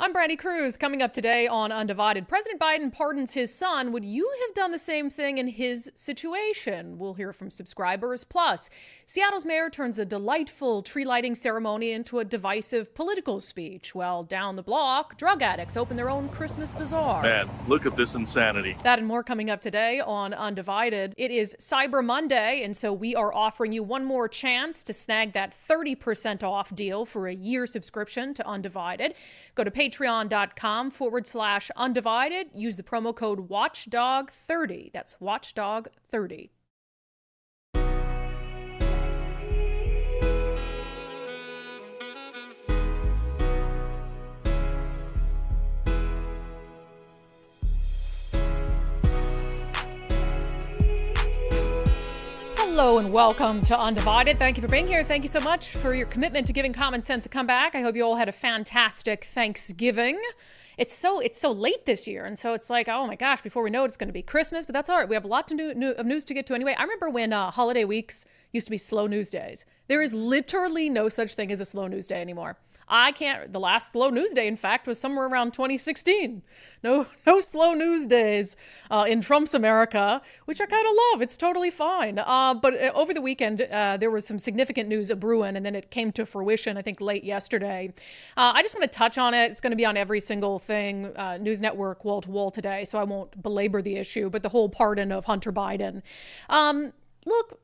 I'm Brandi Kruse. Coming up today on Undivided, President Biden pardons his son. Would you have done the same thing in his situation? We'll hear from subscribers. Plus, Seattle's mayor turns a delightful tree lighting ceremony into a divisive political speech, while down the block, drug addicts open their own Christmas bazaar. Man, look at this insanity. That and more coming up today on Undivided. It is Cyber Monday, and so we are offering you one more chance to snag that 30% off deal for a year subscription to Undivided. Go to patreon.com/undivided. Use the promo code WATCHDOG30. That's WATCHDOG30. Hello and welcome to Undivided. Thank you for being here. Thank you so much for your commitment to giving common sense a comeback. I hope you all had a fantastic Thanksgiving. It's so late this year, and so it's like, oh my gosh, before we know it, it's going to be Christmas, but that's all right. We have a lot of news to get to anyway. I remember when holiday weeks used to be slow news days. There is literally no such thing as a slow news day anymore. The last slow news day, in fact, was somewhere around 2016. No slow news days in Trump's America, which I kind of love. It's totally fine. But over the weekend, there was some significant news of brewing, and then it came to fruition, I think, late yesterday. I just want to touch on it. It's going to be on every single thing, News Network, wall to wall today, so I won't belabor the issue, but the whole pardon of Hunter Biden. Look,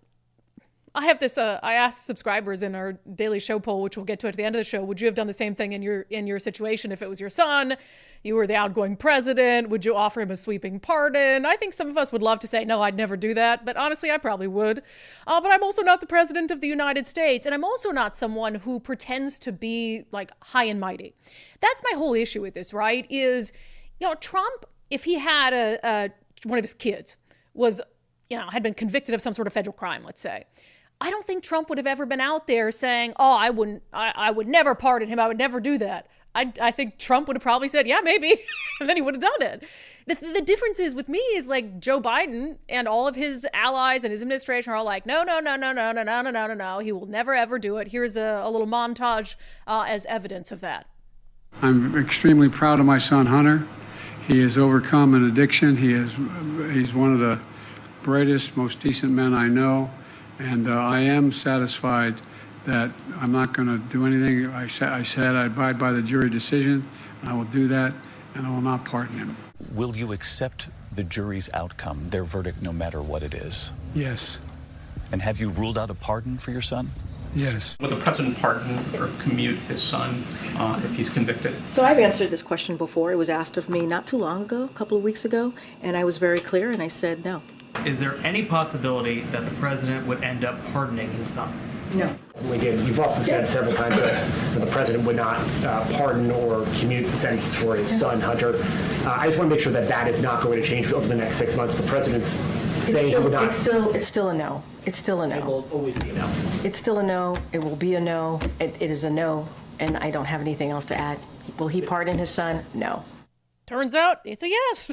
I have this, I asked subscribers in our daily show poll, which we'll get to at the end of the show, would you have done the same thing in your situation if it was your son? You were the outgoing president. Would you offer him a sweeping pardon? I think some of us would love to say, no, I'd never do that. But honestly, I probably would. But I'm also not the president of the United States. And I'm also not someone who pretends to be like high and mighty. That's my whole issue with this, right? Is, Trump, if he had one of his kids was, had been convicted of some sort of federal crime, let's say, I don't think Trump would have ever been out there saying, oh, I would never pardon him. I would never do that. I think Trump would have probably said, yeah, maybe. And then he would have done it. The difference is with me is like Joe Biden and all of his allies and his administration are all like, no. He will never, ever do it. Here's a little montage as evidence of that. I'm extremely proud of my son, Hunter. He has overcome an addiction. He's one of the brightest, most decent men I know. And I am satisfied that I'm not going to do anything. I said I abide by the jury decision, and I will do that, and I will not pardon him. Will you accept the jury's outcome, their verdict, no matter what it is? Yes. And have you ruled out a pardon for your son? Yes. Will the president pardon or commute his son if he's convicted? So I've answered this question before. It was asked of me not too long ago, a couple of weeks ago, and I was very clear, and I said no. Is there any possibility that the president would end up pardoning his son? No. Again, you've also said several times that the president would not pardon or commute sentences for his son, Hunter. I just want to make sure that that is not going to change over the next 6 months. The president's saying he would not. It's still a no. It's still a no. It will always be a no. It's still a no. It will be a no. It is a no, and I don't have anything else to add. Will he pardon his son? No. Turns out it's a yes.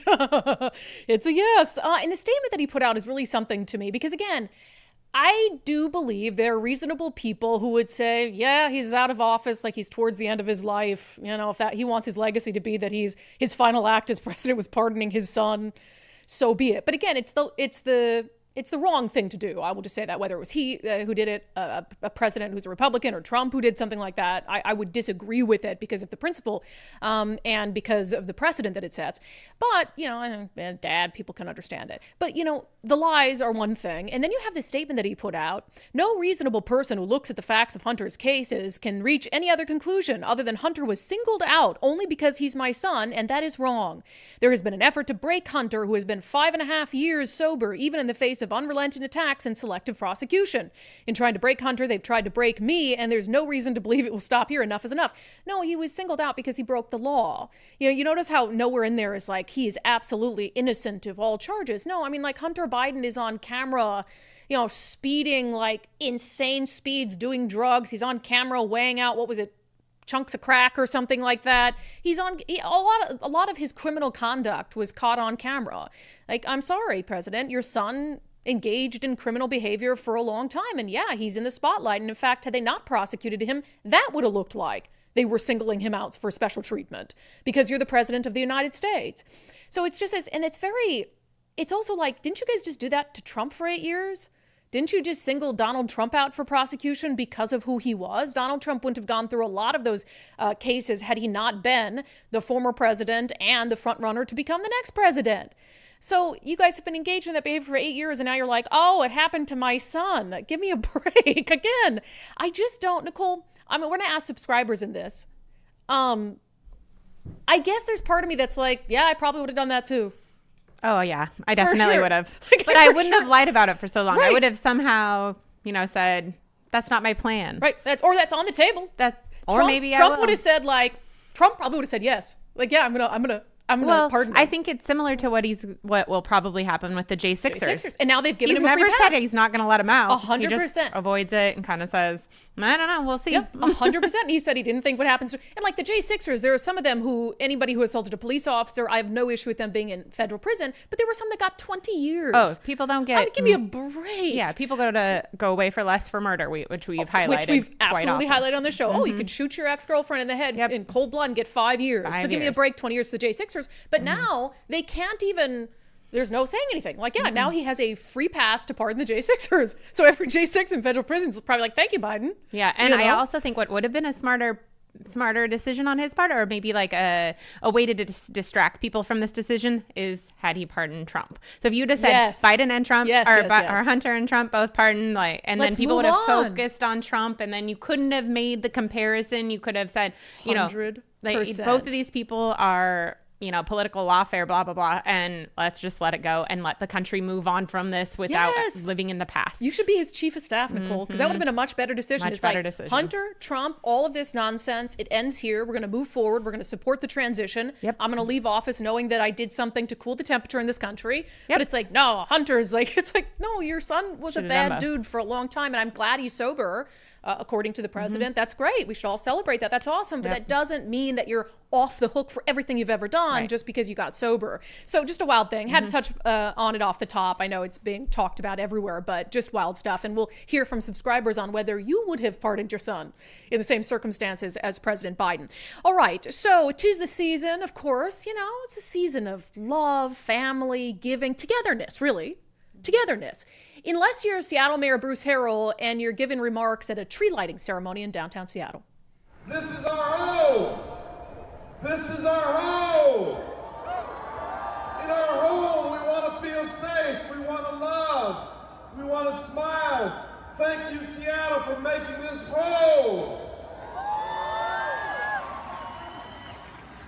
It's a yes. And the statement that he put out is really something to me because, again, I do believe there are reasonable people who would say, yeah, he's out of office, like he's towards the end of his life. If that he wants his legacy to be that his final act as president was pardoning his son, so be it. But again, it's the wrong thing to do. I will just say that, whether it was he who did it, a president who's a Republican, or Trump who did something like that, I would disagree with it because of the principle and because of the precedent that it sets. But, Dad, people can understand it. But, the lies are one thing. And then you have this statement that he put out. No reasonable person who looks at the facts of Hunter's cases can reach any other conclusion other than Hunter was singled out only because he's my son, and that is wrong. There has been an effort to break Hunter, who has been 5.5 years sober, even in the face of unrelenting attacks and selective prosecution. In trying to break Hunter, they've tried to break me, and there's no reason to believe it will stop here. Enough is enough. No, he was singled out because he broke the law. You notice how nowhere in there is like he is absolutely innocent of all charges. No, I mean, like Hunter Biden is on camera, speeding like insane speeds, doing drugs. He's on camera weighing out, chunks of crack or something like that. A lot of his criminal conduct was caught on camera. Like, I'm sorry, President, your son engaged in criminal behavior for a long time. And yeah, he's in the spotlight. And in fact, had they not prosecuted him, that would have looked like they were singling him out for special treatment because you're the president of the United States. So it's just as, and it's also like, didn't you guys just do that to Trump for 8 years? Didn't you just single Donald Trump out for prosecution because of who he was? Donald Trump wouldn't have gone through a lot of those cases had he not been the former president and the front runner to become the next president. So you guys have been engaged in that behavior for 8 years, and now you're like, oh, it happened to my son. Give me a break. Again, I just don't, Nicole, I mean, we're going to ask subscribers in this. I guess there's part of me that's like, yeah, I probably would have done that too. Oh, yeah, I definitely would have. Like, but I wouldn't have lied about it for so long. Right. I would have somehow, said, that's not my plan. Right. That's on the table. Trump would have said, like, Trump probably would have said yes. Like, yeah, I'm gonna pardon him. I think it's similar to what will probably happen with the J6ers. And now they've given he's him a free never pass. said he's not going to let him out. 100%. He just avoids it and kind of says, I don't know, we'll see. Yep, 100%. He said he didn't think what happens. And like the J6ers, there are some of them anybody who assaulted a police officer, I have no issue with them being in federal prison, but there were some that got 20 years. Oh, people don't get... give me a break. Yeah, people go away for less for murder, which we've highlighted. Which we've absolutely quite often. highlighted on the show. Oh, you could shoot your ex-girlfriend in the head in cold blood and get 5 years. So give me a break, 20 years for the J6ers. But now they can't even... There's no saying anything. Like, yeah, now he has a free pass to pardon the J6ers. So every J6 in federal prison is probably like, thank you, Biden. Yeah, and I also think what would have been a smarter decision on his part, or maybe like a way to distract people from this decision, is had he pardoned Trump. So if you would have said Biden and Trump, or Hunter and Trump both pardoned, and then people would have focused on Trump, and then you couldn't have made the comparison. You could have said, 100%. Both of these people are... political lawfare, blah, blah, blah. And let's just let it go and let the country move on from this without living in the past. You should be his chief of staff, Nicole, because that would have been a much better decision. Much better decision. Hunter, Trump, all of this nonsense, it ends here. We're going to move forward. We're going to support the transition. Yep. I'm going to leave office knowing that I did something to cool the temperature in this country. Yep. But it's like, no, Hunter's like, no, your son was a bad dude for a long time. And I'm glad he's sober. According to the president, that's great. We should all celebrate that. That's awesome. But that doesn't mean that you're off the hook for everything you've ever done just because you got sober. So just a wild thing. Had to touch on it off the top. I know it's being talked about everywhere, but just wild stuff. And we'll hear from subscribers on whether you would have pardoned your son in the same circumstances as President Biden. All right. So 'tis the season, of course. It's the season of love, family, giving, togetherness, really. Togetherness. Unless you're Seattle Mayor Bruce Harrell and you're giving remarks at a tree lighting ceremony in downtown Seattle. This is our home. This is our home. In our home, we want to feel safe. We want to love. We want to smile. Thank you, Seattle, for making this home.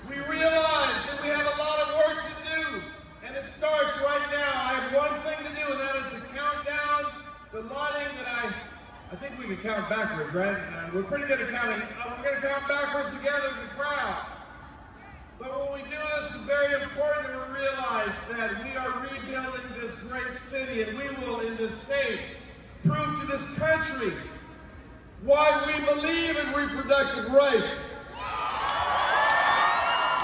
We realize that we have a lot of work to do, and it starts right now. I have one thing to do, and that is to count down the lighting that I think we can count backwards, right? We're pretty good at counting. We're going to count backwards together as a crowd. But when we do this, it's very important that we realize that we are rebuilding this great city, and we will, in this state, prove to this country why we believe in reproductive rights,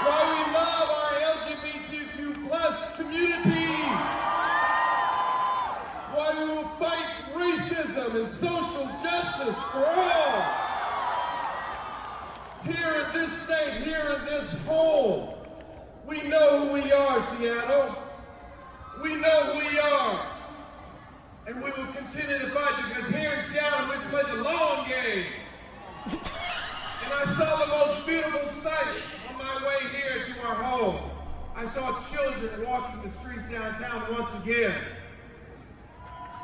why we love our LGBTQ plus community, why we will fight racism and social justice for all. Here in this state, here in this home, we know who we are, Seattle. We know who we are. And we will continue to fight, because here in Seattle, we play the long game. And I saw the most beautiful sight on my way here to our home. I saw children walking the streets downtown once again.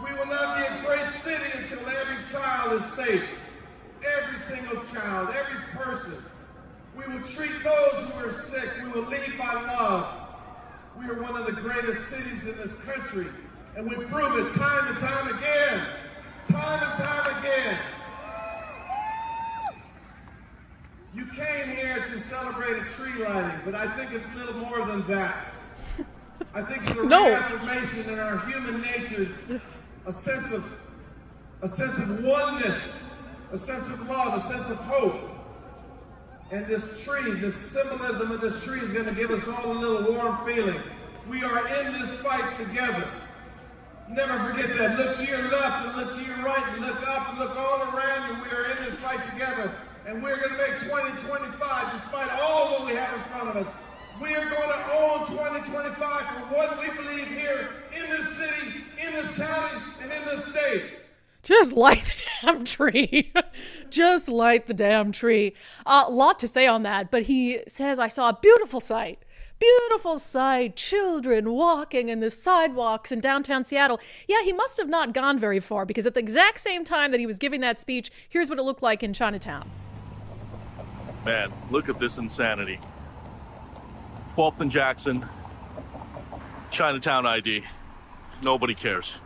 We will not be a great city until every child is safe. Every single child, every person. We will treat those who are sick. We will lead by love. We are one of the greatest cities in this country, and we prove it time and time again. Time and time again. You came here to celebrate a tree lighting, but I think it's a little more than that. I think it's a reaffirmation in our human nature, a sense of oneness, a sense of love, a sense of hope. And this tree, this symbolism of this tree is going to give us all a little warm feeling. We are in this fight together. Never forget that. Look to your left and look to your right and look up and look all around you. We are in this fight together. and we're going to make 2025, despite all what we have in front of us. We are going to own 2025 for what we believe here in this city, in this county, and in this state. Just light the damn tree. Just light the damn tree. A lot to say on that, but he says, I saw a beautiful sight. Beautiful sight. Children walking in the sidewalks in downtown Seattle. Yeah, he must have not gone very far, because at the exact same time that he was giving that speech, here's what it looked like in Chinatown. Man, look at this insanity. 12th and Jackson, Chinatown ID. Nobody cares.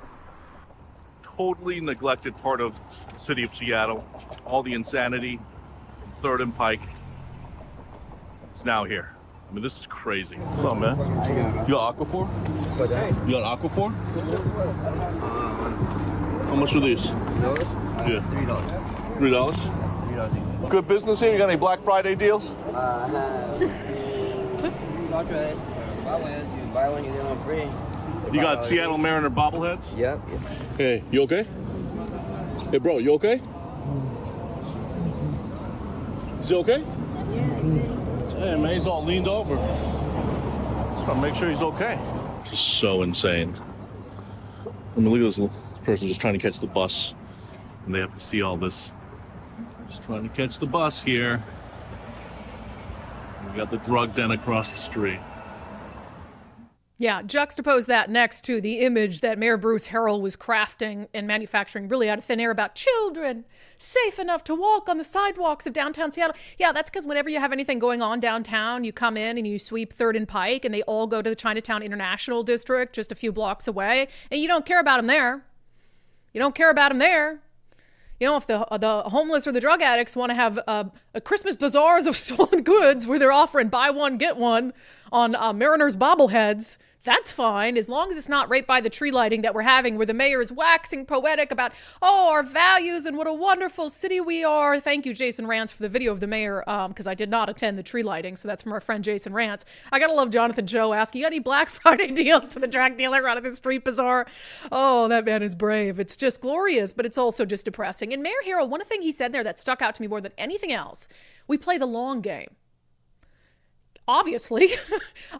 Totally neglected part of the city of Seattle. All the insanity from 3rd and Pike. It's now here. I mean, this is crazy. What's up, man? You got Aquaphor? You got Aquaphor? How much are these? Yeah. $3. $3? Good business here? You got any Black Friday deals? Chocolate. You buy one, you get one free. You got Seattle Mariner bobbleheads? Yep. Hey, you okay? Hey, bro, you okay? Is he okay? Hey, man, he's all leaned over. Just want to make sure he's okay. This is so insane. I mean, look at this person just trying to catch the bus. And they have to see all this. Just trying to catch the bus here. We got the drug den across the street. Yeah, juxtapose that next to the image that Mayor Bruce Harrell was crafting and manufacturing really out of thin air about children safe enough to walk on the sidewalks of downtown Seattle. Yeah, that's because whenever you have anything going on downtown, you come in and you sweep 3rd and Pike, and they all go to the Chinatown International District just a few blocks away, and you don't care about them there. You don't care about them there. You know, if the homeless or the drug addicts want to have a Christmas bazaars of stolen goods where they're offering buy one, get one on Mariners bobbleheads, that's fine, as long as it's not right by the tree lighting that we're having, where the mayor is waxing poetic about, oh, our values and what a wonderful city we are. Thank you, Jason Rantz, for the video of the mayor, because I did not attend the tree lighting, so that's from our friend Jason Rantz. I gotta love Jonathan Joe asking, you got any Black Friday deals to the drug dealer out of the street bazaar? Oh, that man is brave. It's just glorious, but it's also just depressing. And Mayor Harrell, one thing he said there that stuck out to me more than anything else, we play the long game. Obviously,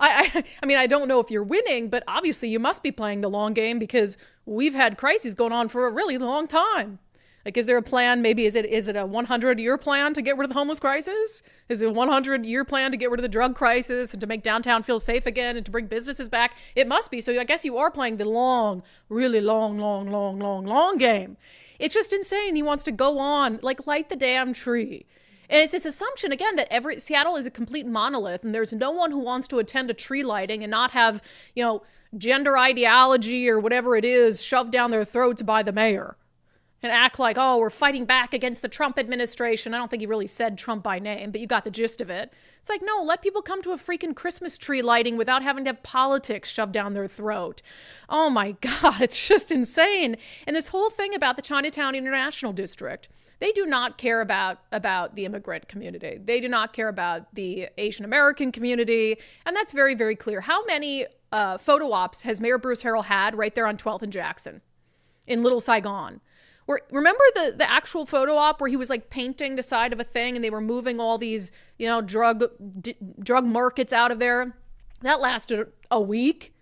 I mean, I don't know if you're winning, but obviously you must be playing the long game, because we've had crises going on for a really long time. Like, is there a plan? Maybe is it a 100-year plan to get rid of the homeless crisis? Is it a 100-year plan to get rid of the drug crisis and to make downtown feel safe again and to bring businesses back? It must be. So I guess you are playing the long, really long game. It's just insane. He wants to go on, like, light the damn tree. And it's this assumption, again, that Seattle is a complete monolith, and there's no one who wants to attend a tree lighting and not have, gender ideology or whatever it is shoved down their throats by the mayor and act like, oh, we're fighting back against the Trump administration. I don't think he really said Trump by name, but you got the gist of it. It's like, no, let people come to a freaking Christmas tree lighting without having to have politics shoved down their throat. Oh my God, it's just insane. And this whole thing about the Chinatown International District, they do not care about the immigrant community. They do not care about the Asian American community. And that's very, very clear. How many photo ops has Mayor Bruce Harrell had right there on 12th and Jackson in Little Saigon? Remember the actual photo op where he was like painting the side of a thing and they were moving all these, drug markets out of there? That lasted a week.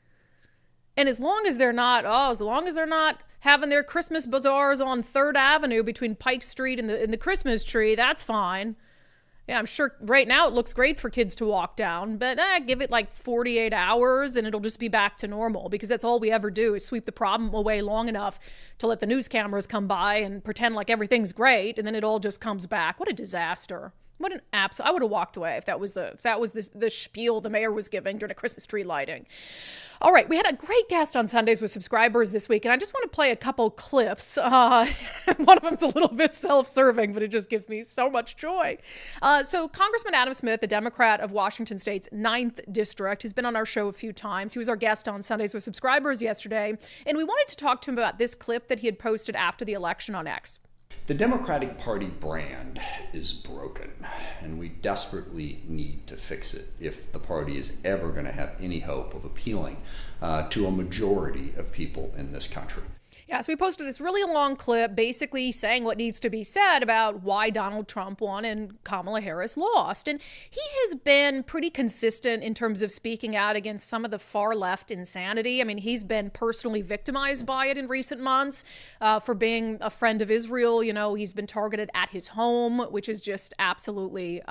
And as long as they're not having their Christmas bazaars on 3rd Avenue between Pike Street and the Christmas tree, that's fine. Yeah, I'm sure right now it looks great for kids to walk down, but give it like 48 hours and it'll just be back to normal, because that's all we ever do is sweep the problem away long enough to let the news cameras come by and pretend like everything's great, and then it all just comes back. What a disaster. What an I would have walked away if that was the spiel the mayor was giving during a Christmas tree lighting. All right, we had a great guest on Sundays with Subscribers this week, and I just want to play a couple clips. One of them's a little bit self-serving, but it just gives me so much joy. So Congressman Adam Smith, the Democrat of Washington State's 9th District, has been on our show a few times. He was our guest on Sundays with Subscribers yesterday, and we wanted to talk to him about this clip that he had posted after the election on X. The Democratic Party brand is broken, and we desperately need to fix it if the party is ever going to have any hope of appealing to a majority of people in this country. Yeah, so we posted this really long clip basically saying what needs to be said about why Donald Trump won and Kamala Harris lost. And he has been pretty consistent in terms of speaking out against some of the far left insanity. I mean, he's been personally victimized by it in recent months for being a friend of Israel. You know, he's been targeted at his home, which is just absolutely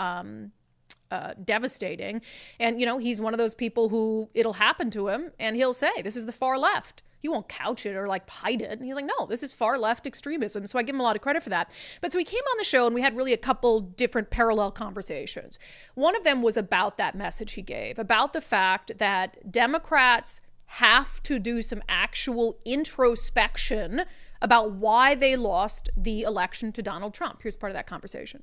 devastating. And, you know, he's one of those people who it'll happen to him and he'll say, this is the far left. He won't couch it or like hide it. And he's like, no, this is far left extremism. So I give him a lot of credit for that. But so he came on the show and we had really a couple different parallel conversations. One of them was about that message he gave, about the fact that Democrats have to do some actual introspection about why they lost the election to Donald Trump. Here's part of that conversation.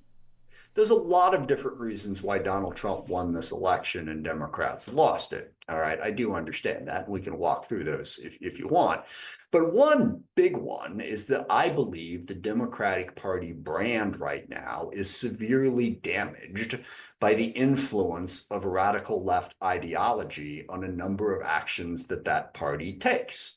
There's a lot of different reasons why Donald Trump won this election and Democrats lost it. All right, I do understand that. We can walk through those if you want. But one big one is that I believe the Democratic Party brand right now is severely damaged by the influence of radical left ideology on a number of actions that that party takes.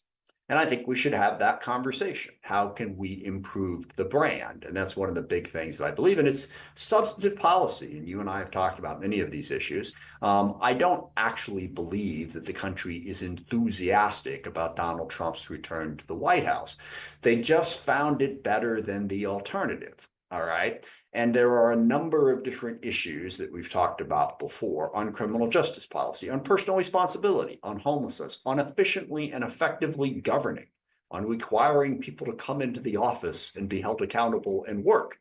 And I think we should have that conversation. How can we improve the brand? And that's one of the big things that I believe in. It's substantive policy. And you and I have talked about many of these issues. I don't actually believe that the country is enthusiastic about Donald Trump's return to the White House. They just found it better than the alternative. All right. And there are a number of different issues that we've talked about before on criminal justice policy, on personal responsibility, on homelessness, on efficiently and effectively governing, on requiring people to come into the office and be held accountable and work,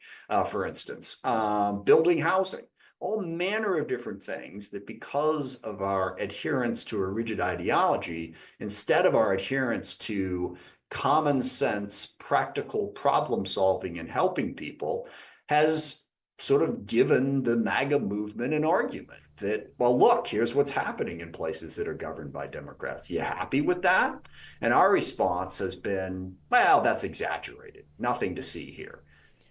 for instance, building housing, all manner of different things that because of our adherence to a rigid ideology, instead of our adherence to common sense, practical problem solving and helping people, has sort of given the MAGA movement an argument that, well, look, here's what's happening in places that are governed by Democrats. You happy with that? And our response has been, well, that's exaggerated. Nothing to see here.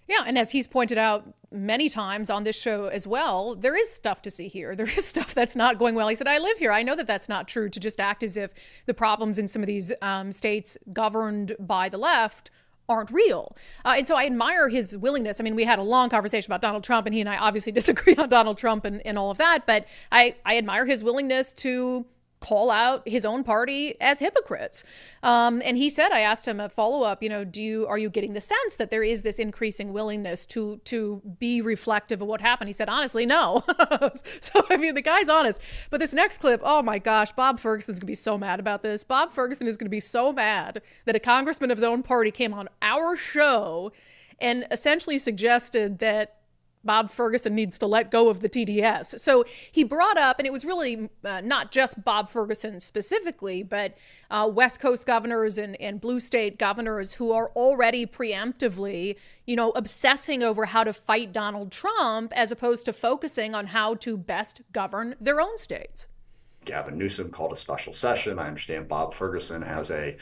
Yeah, and as he's pointed out many times on this show as well, there is stuff to see here. There is stuff that's not going well. He said, I live here. I know that that's not true, to just act as if the problems in some of these states governed by the left aren't real. And so I admire his willingness. I mean, we had a long conversation about Donald Trump, and he and I obviously disagree on Donald Trump and all of that, but I admire his willingness to call out his own party as hypocrites. And he said, I asked him a follow-up, you know, are you getting the sense that there is this increasing willingness to be reflective of what happened? He said, honestly, no. So, I mean, the guy's honest. But this next clip, oh my gosh, Bob Ferguson's gonna be so mad about this. Bob Ferguson is gonna be so mad that a congressman of his own party came on our show and essentially suggested that Bob Ferguson needs to let go of the TDS. So he brought up, and it was really not just Bob Ferguson specifically, but West Coast governors and blue state governors who are already preemptively, you know, obsessing over how to fight Donald Trump as opposed to focusing on how to best govern their own states. Gavin Newsom called a special session. I understand Bob Ferguson has a,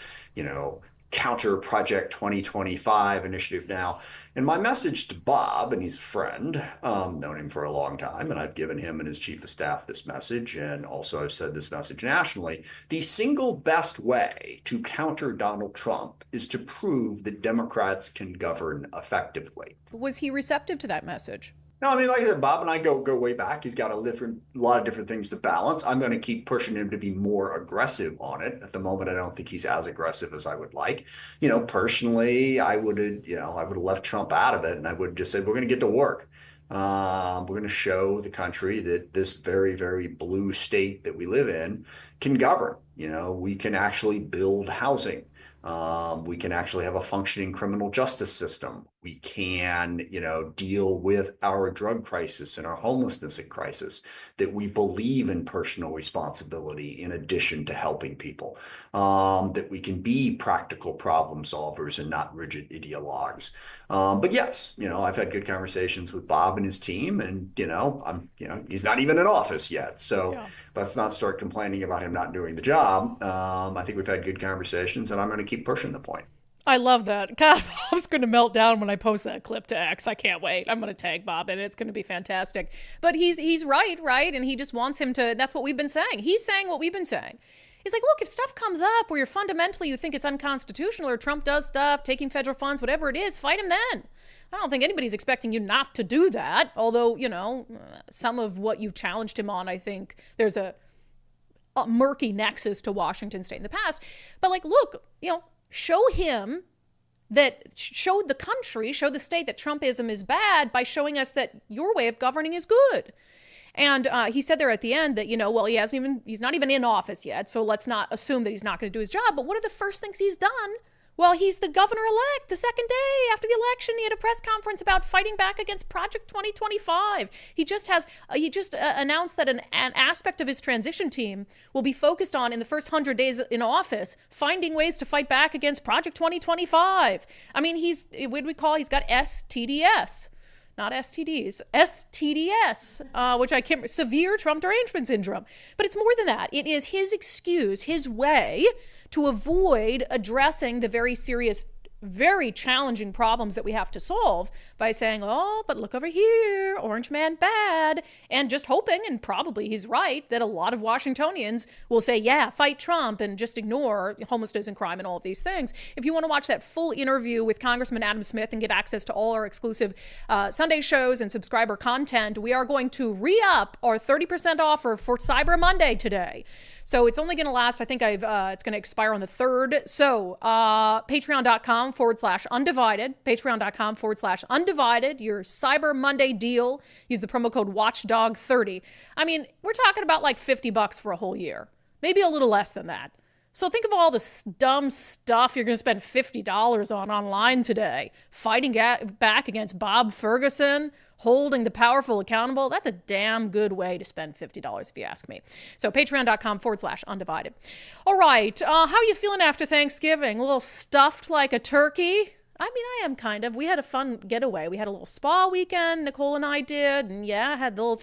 counter Project 2025 initiative now. And my message to Bob, and he's a friend, known him for a long time, and I've given him and his chief of staff this message, and also I've said this message nationally, the single best way to counter Donald Trump is to prove that Democrats can govern effectively. Was he receptive to that message? No, I mean, like I said, Bob and I go way back. He's got a lot of different things to balance. I'm going to keep pushing him to be more aggressive on it. At the moment, I don't think he's as aggressive as I would like. Personally, I would have left Trump out of it, and I would just say, we're going to get to work. We're going to show the country that this very, very blue state that we live in can govern. We can actually build housing. We can actually have a functioning criminal justice system. We can, deal with our drug crisis and our homelessness crisis, that we believe in personal responsibility in addition to helping people, that we can be practical problem solvers and not rigid ideologues. But yes, I've had good conversations with Bob and his team, and, he's not even in office yet. So let's not start complaining about him not doing the job. I think we've had good conversations, and I'm going to keep pushing the point. I love that. God, Bob's going to melt down when I post that clip to X. I can't wait. I'm going to tag Bob and it's going to be fantastic. But he's right? And he just wants him to, that's what we've been saying. He's saying what we've been saying. He's like, look, if stuff comes up where you think it's unconstitutional or Trump does stuff, taking federal funds, whatever it is, fight him then. I don't think anybody's expecting you not to do that. Although, some of what you've challenged him on, I think there's a murky nexus to Washington State in the past. But look, show him show the country, show the state that Trumpism is bad by showing us that your way of governing is good. And he said there at the end that, he's not even in office yet. So let's not assume that he's not going to do his job. But what are the first things he's done? Well, he's the governor-elect. The second day after the election, he had a press conference about fighting back against Project 2025. He just announced that an aspect of his transition team will be focused on, in the first 100 days in office, finding ways to fight back against Project 2025. I mean, he's got STDS. Not STDs, STDS, which I can't, severe Trump derangement syndrome. But it's more than that. It is his excuse, his way to avoid addressing the very serious, very challenging problems that we have to solve by saying, oh, but look over here, Orange Man bad, and just hoping, and probably he's right, that a lot of Washingtonians will say, yeah, fight Trump, and just ignore homelessness and crime and all of these things. If you want to watch that full interview with Congressman Adam Smith and get access to all our exclusive Sunday shows and subscriber content, we are going to re-up our 30% offer for Cyber Monday today. So it's only going to last, I think it's going to expire on the 3rd. So patreon.com/undivided, patreon.com/undivided, your Cyber Monday deal. Use the promo code WatchdOG30. I mean, we're talking about like $50 for a whole year, maybe a little less than that. So think of all the dumb stuff you're going to spend $50 on online today. Fighting back against Bob Ferguson, holding the powerful accountable. That's a damn good way to spend $50 if you ask me. So patreon.com/undivided. All right. How are you feeling after Thanksgiving? A little stuffed like a turkey? I mean, I am kind of. We had a fun getaway. We had a little spa weekend, Nicole and I did. And yeah, had the little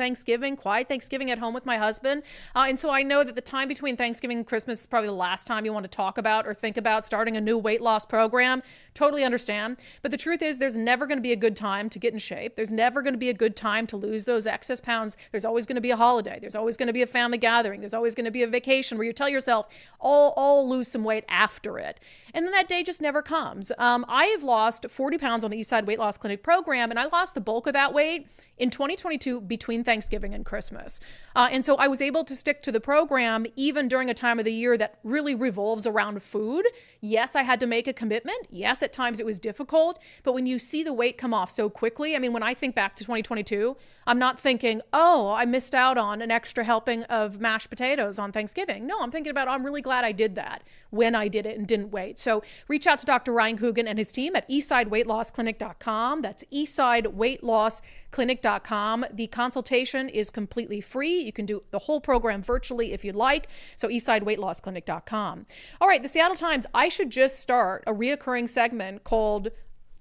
quiet Thanksgiving at home with my husband. And so I know that the time between Thanksgiving and Christmas is probably the last time you want to talk about or think about starting a new weight loss program. Totally understand. But the truth is, there's never going to be a good time to get in shape. There's never going to be a good time to lose those excess pounds. There's always going to be a holiday. There's always going to be a family gathering. There's always going to be a vacation where you tell yourself, I'll lose some weight after it. And then that day just never comes. I have lost 40 pounds on the Eastside Weight Loss Clinic program, and I lost the bulk of that weight in 2022 between Thanksgiving and Christmas. And so I was able to stick to the program even during a time of the year that really revolves around food. Yes, I had to make a commitment. Yes, at times it was difficult. But when you see the weight come off so quickly, I mean, when I think back to 2022, I'm not thinking, oh, I missed out on an extra helping of mashed potatoes on Thanksgiving. No, I'm thinking about, I'm really glad I did that when I did it and didn't wait. So reach out to Dr. Ryan Coogan and his team at eastsideweightlossclinic.com. That's eastsideweightlossclinic.com. The consultation is completely free. You can do the whole program virtually if you'd like. So eastsideweightlossclinic.com. All right, the Seattle Times. I should just start a reoccurring segment called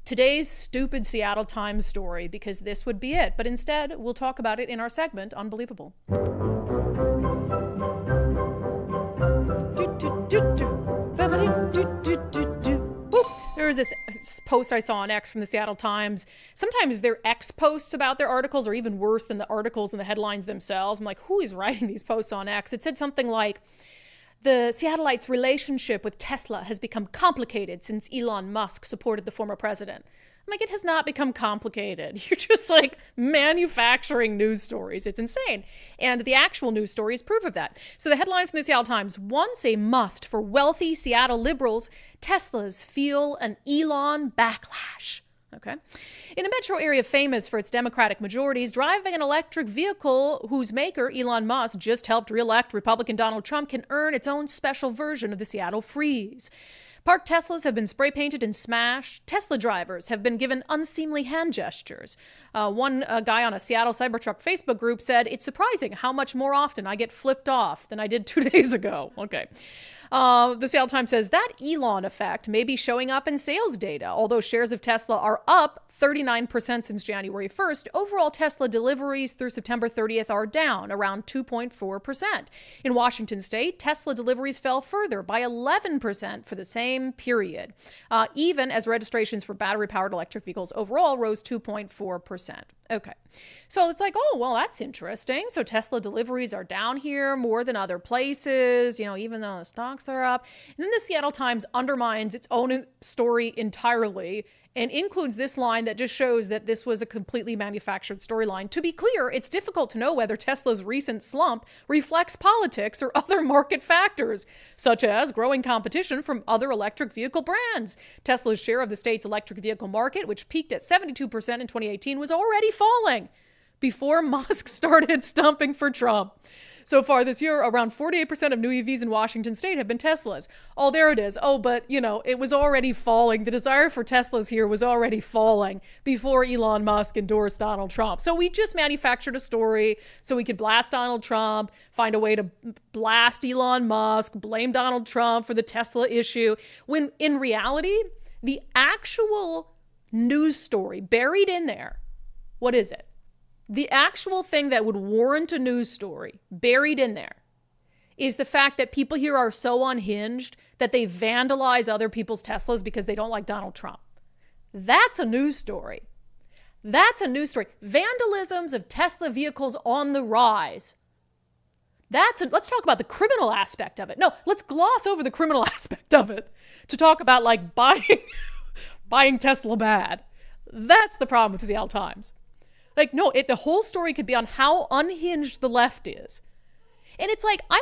Today's Stupid Seattle Times Story, because this would be it. But instead, we'll talk about it in our segment, Unbelievable. There was this post I saw on X from the Seattle Times. Sometimes their X posts about their articles are even worse than the articles and the headlines themselves. I'm like, who is writing these posts on X? It said something like, the Seattleites' relationship with Tesla has become complicated since Elon Musk supported the former president. I'm like, it has not become complicated. You're just like manufacturing news stories. It's insane. And the actual news story is proof of that. So the headline from the Seattle Times, once a must for wealthy Seattle liberals, Teslas feel an Elon backlash. Okay. In a metro area famous for its Democratic majorities, driving an electric vehicle whose maker, Elon Musk, just helped re-elect Republican Donald Trump can earn its own special version of the Seattle freeze. Parked Teslas have been spray painted and smashed. Tesla drivers have been given unseemly hand gestures. One guy on a Seattle Cybertruck Facebook group said, it's surprising how much more often I get flipped off than I did 2 days ago. Okay. The Seattle Times says that Elon effect may be showing up in sales data. Although shares of Tesla are up 39% since January 1st, overall Tesla deliveries through September 30th are down around 2.4%. In Washington state, Tesla deliveries fell further by 11% for the same same period, even as registrations for battery-powered electric vehicles overall rose 2.4%. Okay, so it's like, oh, well, that's interesting. So Tesla deliveries are down here more than other places, even though the stocks are up. And then the Seattle Times undermines its own story entirely and includes this line that just shows that this was a completely manufactured storyline. To be clear, it's difficult to know whether Tesla's recent slump reflects politics or other market factors, such as growing competition from other electric vehicle brands. Tesla's share of the state's electric vehicle market, which peaked at 72% in 2018, was already falling before Musk started stumping for Trump. So far this year, around 48% of new EVs in Washington state have been Teslas. Oh, there it is. Oh, but, it was already falling. The desire for Teslas here was already falling before Elon Musk endorsed Donald Trump. So we just manufactured a story so we could blast Donald Trump, find a way to blast Elon Musk, blame Donald Trump for the Tesla issue, when in reality, the actual news story buried in there, what is it? The actual thing that would warrant a news story buried in there is the fact that people here are so unhinged that they vandalize other people's Teslas because they don't like Donald Trump. That's a news story. That's a news story. Vandalisms of Tesla vehicles on the rise. Let's talk about the criminal aspect of it. No, let's gloss over the criminal aspect of it to talk about like buying Tesla bad. That's the problem with the Seattle Times. Like, no, the whole story could be on how unhinged the left is. And it's like, I'm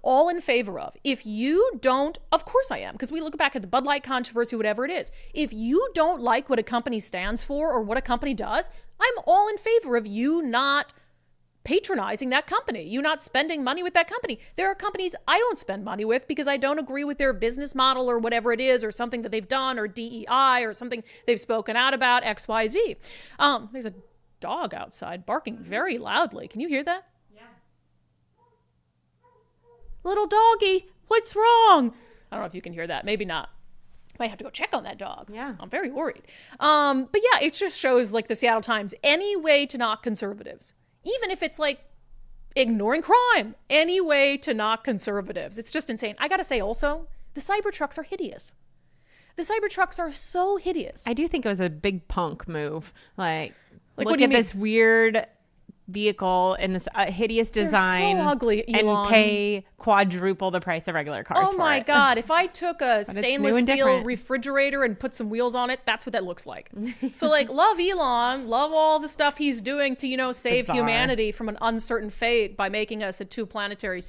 all in favor of, if you don't, of course I am, because we look back at the Bud Light controversy, whatever it is. If you don't like what a company stands for or what a company does, I'm all in favor of you not patronizing that company, you not spending money with that company. There are companies I don't spend money with because I don't agree with their business model or whatever it is, or something that they've done, or DEI, or something they've spoken out about, XYZ. There's a dog outside barking very loudly. Can you hear that? Yeah. Little doggy, what's wrong? I don't know if you can hear that. Maybe not. Might have to go check on that dog. Yeah. I'm very worried. But yeah, it just shows like the Seattle Times, any way to knock conservatives, even if it's like ignoring crime, any way to knock conservatives. It's just insane. I got to say also, the Cybertrucks are hideous. The Cybertrucks are so hideous. I do think it was a big punk move. Like what look do you at mean? this weird vehicle in this hideous design. They're so ugly, Elon. And pay quadruple the price of regular cars for it. Oh my God. If I took a stainless steel refrigerator and put some wheels on it, that's what that looks like. So like, love Elon, love all the stuff he's doing to, save humanity from an uncertain fate by making us a multiplanetary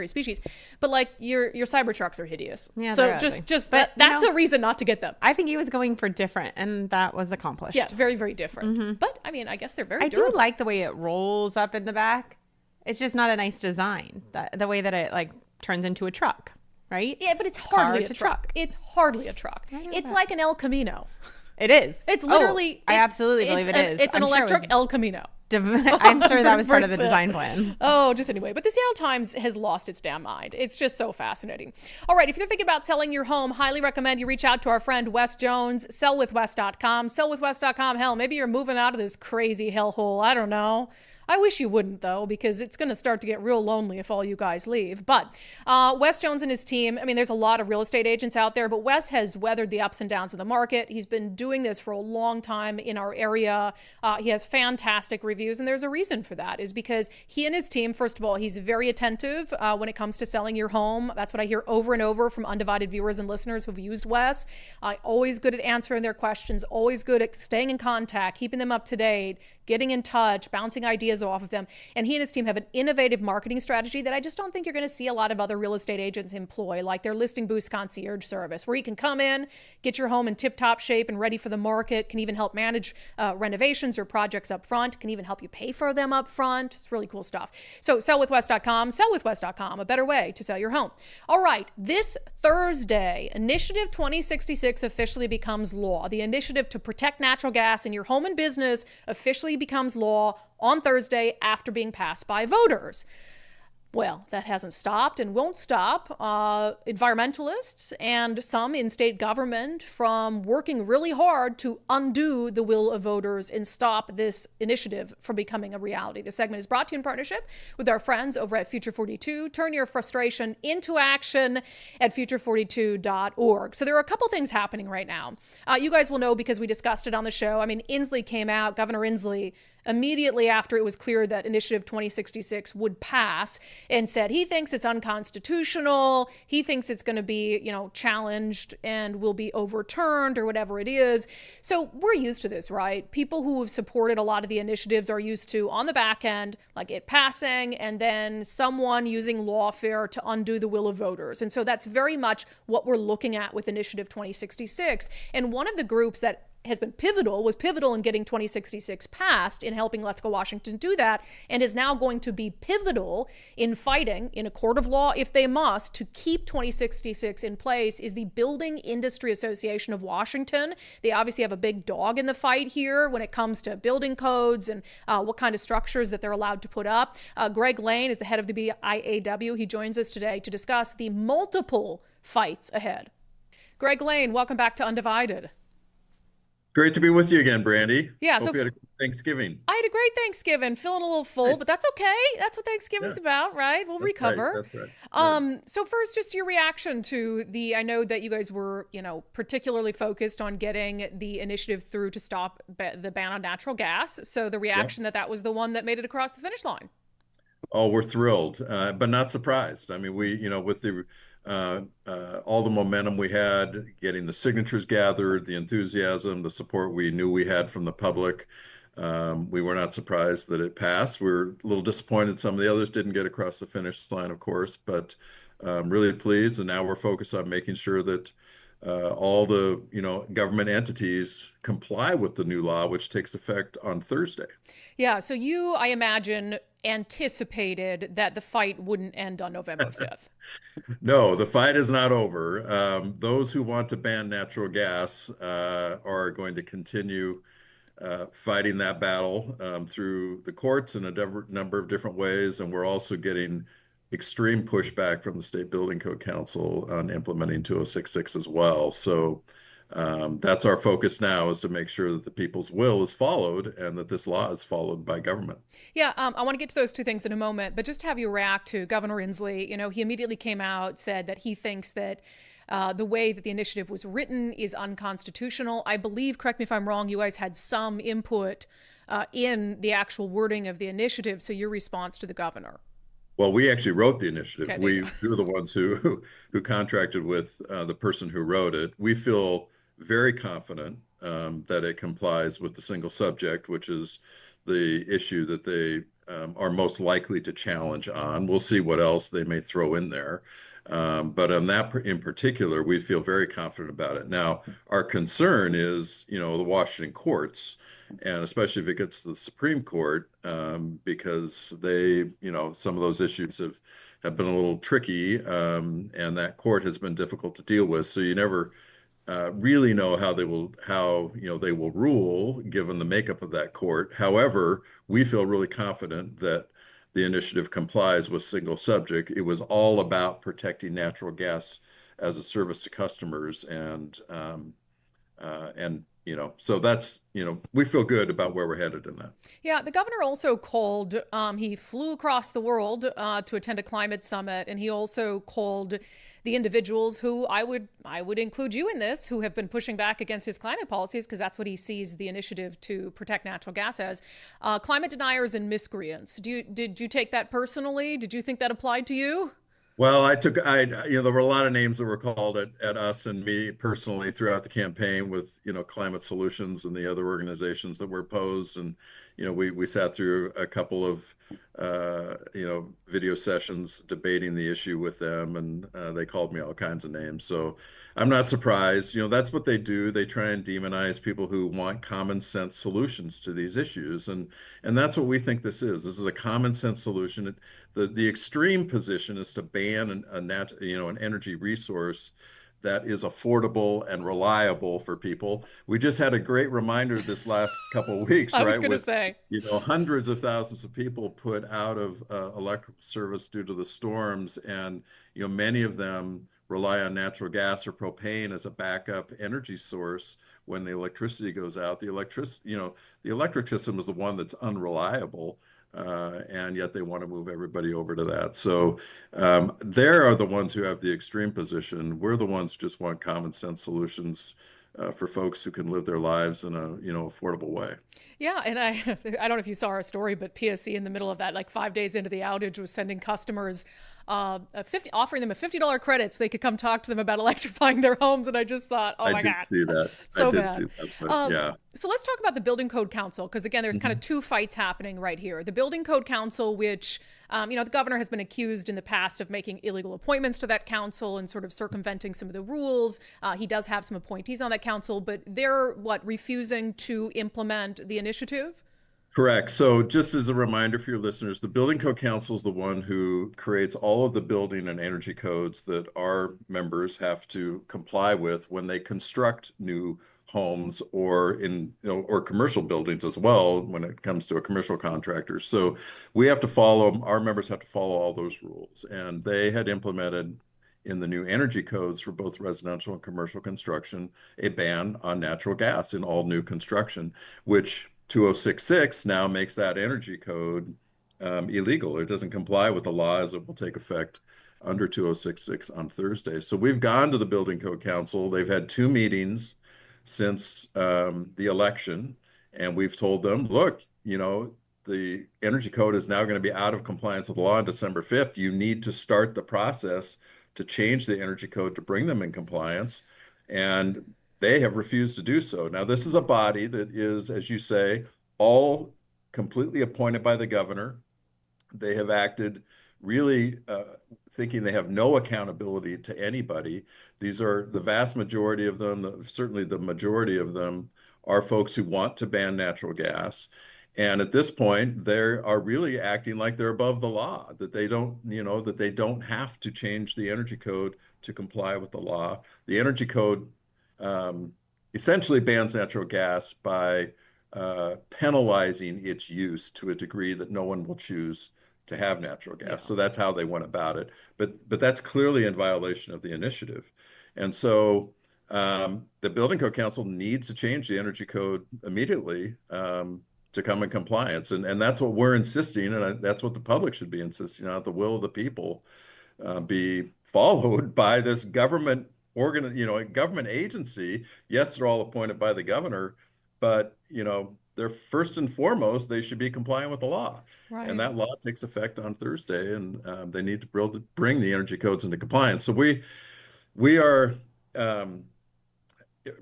species. But like your Cybertrucks are hideous. Yeah, so that's a reason not to get them. I think he was going for different, and that was accomplished. Yeah, very, very different. Mm-hmm. But I mean, I guess they're very durable. I do like the way it rolls up in the back. It's just not a nice design. The way that it like turns into a truck, right? Yeah, but it's hardly a truck. It's hardly a truck. It's like an El Camino. It is. It's literally. I absolutely believe it is. It's an electric El Camino. I'm sure that was part of the design plan. Oh, just anyway. But the Seattle Times has lost its damn mind. It's just so fascinating. All right. If you're thinking about selling your home, highly recommend you reach out to our friend Wes Jones, sellwithwes.com. Sellwithwes.com. Hell, maybe you're moving out of this crazy hellhole. I don't know. I wish you wouldn't, though, because it's going to start to get real lonely if all you guys leave. But Wes Jones and his team, I mean, there's a lot of real estate agents out there, but Wes has weathered the ups and downs of the market. He's been doing this for a long time in our area. He has fantastic reviews, and there's a reason for that, is because he and his team, first of all, he's very attentive when it comes to selling your home. That's what I hear over and over from undivided viewers and listeners who've used Wes. Always good at answering their questions, always good at staying in contact, keeping them up to date, getting in touch, bouncing ideas off of them. And he and his team have an innovative marketing strategy that I just don't think you're going to see a lot of other real estate agents employ, like their listing boost concierge service, where you can come in, get your home in tip-top shape and ready for the market, can even help manage renovations or projects up front, can even help you pay for them up front. It's really cool stuff. So sellwithwes.com, sellwithwes.com, a better way to sell your home. All right, this Thursday, Initiative 2066 officially becomes law. The initiative to protect natural gas in your home and business officially becomes law on Thursday after being passed by voters. Well, that hasn't stopped and won't stop environmentalists and some in state government from working really hard to undo the will of voters and stop this initiative from becoming a reality. This segment is brought to you in partnership with our friends over at Future 42. Turn your frustration into action at future42.org. So there are a couple things happening right now. You guys will know because we discussed it on the show. I mean, Inslee came out, Governor Inslee, immediately after it was clear that Initiative 2066 would pass and said he thinks it's unconstitutional. He thinks it's going to be, challenged and will be overturned or whatever it is. So we're used to this, right? People who have supported a lot of the initiatives are used to, on the back end, like it passing and then someone using lawfare to undo the will of voters. And so that's very much what we're looking at with Initiative 2066. And one of the groups that has been was pivotal in getting 2066 passed, in helping Let's Go Washington do that, and is now going to be pivotal in fighting in a court of law, if they must, to keep 2066 in place, is the Building Industry Association of Washington. They obviously have a big dog in the fight here when it comes to building codes and what kind of structures that they're allowed to put up. Greg Lane is the head of the BIAW. He joins us today to discuss the multiple fights ahead. Greg Lane, welcome back to Undivided. Great to be with you again, Brandi. Yeah, Hope you had a good Thanksgiving. I had a great Thanksgiving, feeling a little full, but that's okay. That's what Thanksgiving's about, right? We'll recover. Right. That's right. So first, just your reaction to I know that you guys were, particularly focused on getting the initiative through to stop the ban on natural gas. So the reaction that was the one that made it across the finish line. Oh, we're thrilled, but not surprised. I mean, we, with the all the momentum we had, getting the signatures gathered, the enthusiasm, the support we knew we had from the public, we were not surprised that it passed. We were a little disappointed some of the others didn't get across the finish line, of course, but really pleased. And now we're focused on making sure that all the government entities comply with the new law, which takes effect on Thursday. Yeah. So you, I imagine, anticipated that the fight wouldn't end on November 5th. No, the fight is not over. Those who want to ban natural gas are going to continue fighting that battle through the courts in a number of different ways. And we're also getting extreme pushback from the State Building Code Council on implementing 2066 as well. So that's our focus now, is to make sure that the people's will is followed and that this law is followed by government. Yeah, I want to get to those two things in a moment, but just have you react to Governor Inslee. He immediately came out, said that he thinks that the way that the initiative was written is unconstitutional. I believe, correct me if I'm wrong, you guys had some input in the actual wording of the initiative. So your response to the governor? Well, we actually wrote the initiative. Okay, we were the ones who contracted with the person who wrote it. We feel very confident that it complies with the single subject, which is the issue that they are most likely to challenge on. We'll see what else they may throw in there. But on that in particular, we feel very confident about it. Now, our concern is, the Washington courts, and especially if it gets to the Supreme Court, because they, some of those issues have been a little tricky, and that court has been difficult to deal with. So you never really know how they will rule given the makeup of that court. However, we feel really confident that the initiative complies with single subject. It was all about protecting natural gas as a service to customers, and so that's, we feel good about where we're headed in that. Yeah, the governor also called, he flew across the world to attend a climate summit, and he also called the individuals who I would include you in this, who have been pushing back against his climate policies, because that's what he sees the initiative to protect natural gas as, climate deniers and miscreants. Did you take that personally? Did you think that applied to you? Well, there were a lot of names that were called at us and me personally throughout the campaign with, Climate Solutions and the other organizations that were opposed. And, we sat through a couple of, video sessions debating the issue with them, and they called me all kinds of names. So I'm not surprised. That's what they do. They try and demonize people who want common sense solutions to these issues. And that's what we think this is. This is a common sense solution. The extreme position is to ban an energy resource that is affordable and reliable for people. We just had a great reminder this last couple of weeks, I was right? going to say, hundreds of thousands of people put out of electric service due to the storms, and many of them rely on natural gas or propane as a backup energy source when the electricity goes out. The electric system is the one that's unreliable. And yet they want to move everybody over to that. So they are the ones who have the extreme position. We're the ones who just want common sense solutions for folks who can live their lives in a affordable way. Yeah, and I don't know if you saw our story, but PSC in the middle of that, like 5 days into the outage, was sending customers offering them a $50 credit so they could come talk to them about electrifying their homes. And I just thought, oh my God. I did see that. So I did bad. see that, but yeah. So let's talk about the Building Code Council, because again, there's kind of two fights happening right here. The Building Code Council, which, the governor has been accused in the past of making illegal appointments to that council and sort of circumventing some of the rules. He does have some appointees on that council, but they're refusing to implement the initiative? Correct. So just as a reminder for your listeners, the Building Code Council is the one who creates all of the building and energy codes that our members have to comply with when they construct new homes or or commercial buildings as well when it comes to a commercial contractor. So our members have to follow all those rules. And they had implemented in the new energy codes for both residential and commercial construction a ban on natural gas in all new construction, which 2066 now makes that energy code illegal. It doesn't comply with the laws that will take effect under 2066 on Thursday. So we've gone to the Building Code Council. They've had 2 meetings since the election, and we've told them, look, the energy code is now going to be out of compliance with the law on December 5th. You need to start the process to change the energy code to bring them in compliance. And they have refused to do so. Now, this is a body that is, as you say, all completely appointed by the governor. They have acted really thinking they have no accountability to anybody. These are the vast majority of them, certainly the majority of them, are folks who want to ban natural gas. And at this point, they are really acting like they're above the law, that they don't have to change the energy code to comply with the law. The energy code essentially bans natural gas by penalizing its use to a degree that no one will choose to have natural gas. Yeah. So that's how they went about it. But that's clearly in violation of the initiative. And so the Building Code Council needs to change the energy code immediately to come in compliance. And that's what we're insisting, and that's what the public should be insisting on, the will of the people be followed by this government government agency. Yes, they're all appointed by the governor, but they're first and foremost, they should be compliant with the law. Right. And that law takes effect on Thursday, and they need to bring the energy codes into compliance. So we are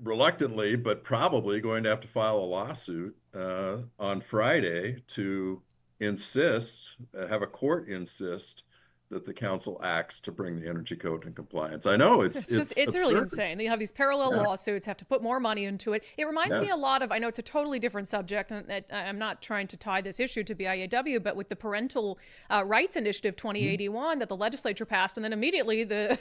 reluctantly, but probably going to have to file a lawsuit on Friday to have a court insist that the council acts to bring the energy code in compliance. I know it's really insane. You have these parallel lawsuits, have to put more money into it. It reminds me a lot of, I know it's a totally different subject, and I'm not trying to tie this issue to BIAW, but with the Parental Rights Initiative 2081 that the legislature passed, and then immediately the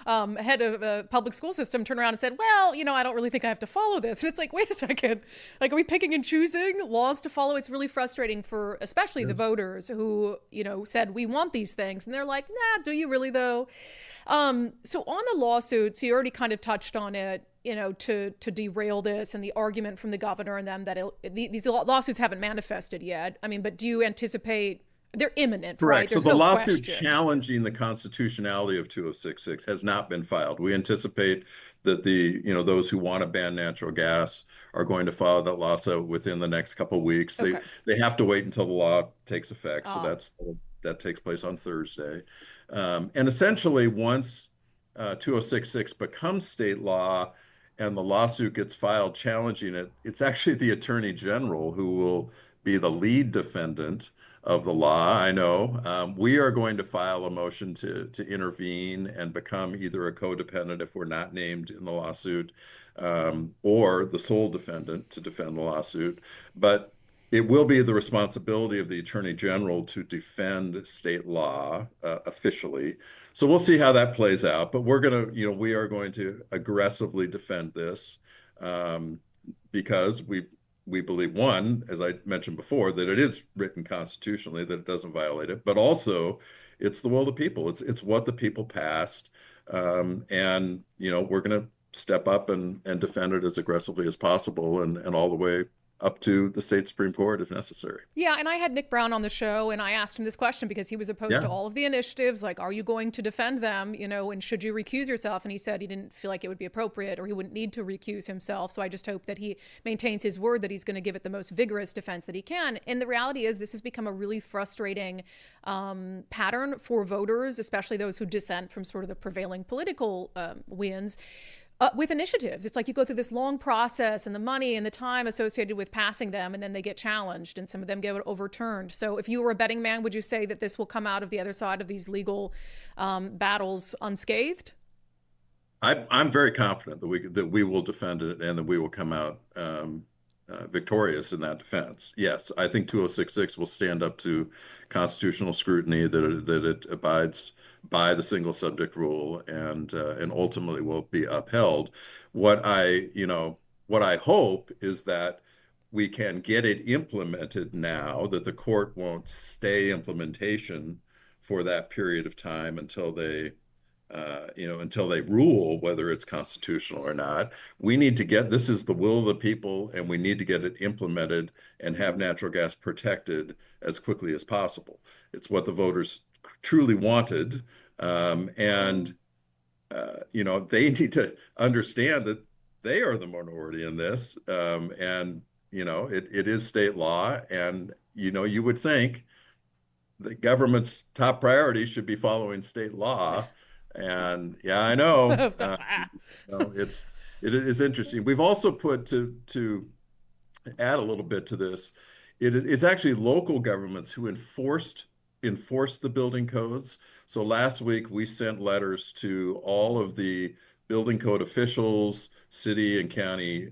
head of a public school system turned around and said, well, I don't really think I have to follow this. And it's like, wait a second, are we picking and choosing laws to follow? It's really frustrating for especially the voters who, said we want these things, and they're like, nah, do you really though? So on the lawsuits, you already kind of touched on it, to derail this and the argument from the governor and them that these lawsuits haven't manifested yet. I mean, but do you anticipate they're imminent, Correct. Right? So the lawsuit challenging the constitutionality of 2066 has not been filed. We anticipate that those who want to ban natural gas are going to file that lawsuit within the next couple of weeks. Okay. They have to wait until the law takes effect. So that takes place on Thursday. And essentially, once 2066 becomes state law and the lawsuit gets filed challenging it, it's actually the Attorney General who will be the lead defendant of the law. I know we are going to file a motion to intervene and become either a co-defendant if we're not named in the lawsuit, or the sole defendant to defend the lawsuit. But it will be the responsibility of the Attorney General to defend state law officially. So we'll see how that plays out. But we are going to aggressively defend this because we believe, one, as I mentioned before, that it is written constitutionally, that it doesn't violate it, but also it's the will of the people. It's what the people passed. And we're going to step up and defend it as aggressively as possible and all the way up to the state Supreme Court if necessary. Yeah, and I had Nick Brown on the show, and I asked him this question because he was opposed to all of the initiatives. Like, are you going to defend them, and should you recuse yourself? And he said he didn't feel like it would be appropriate or he wouldn't need to recuse himself. So I just hope that he maintains his word that he's going to give it the most vigorous defense that he can. And the reality is this has become a really frustrating pattern for voters, especially those who dissent from sort of the prevailing political winds. With initiatives, it's like you go through this long process and the money and the time associated with passing them, and then they get challenged and some of them get overturned. So if you were a betting man, would you say that this will come out of the other side of these legal battles unscathed? I'm very confident that we will defend it and that we will come out victorious in that defense. Yes, I think 2066 will stand up to constitutional scrutiny, that it abides by the single subject rule and ultimately will be upheld. What I hope is that we can get it implemented now, that the court won't stay implementation for that period of time until they rule whether it's constitutional or not. We need to this is the will of the people, and we need to get it implemented and have natural gas protected as quickly as possible. It's what the voters truly wanted. They need to understand that they are the minority in this. It is state law, and, you would think the government's top priority should be following state law. And yeah, I know. It is interesting. We've also put to add a little bit to this. It's actually local governments who enforce the building codes. So last week we sent letters to all of the building code officials, city and county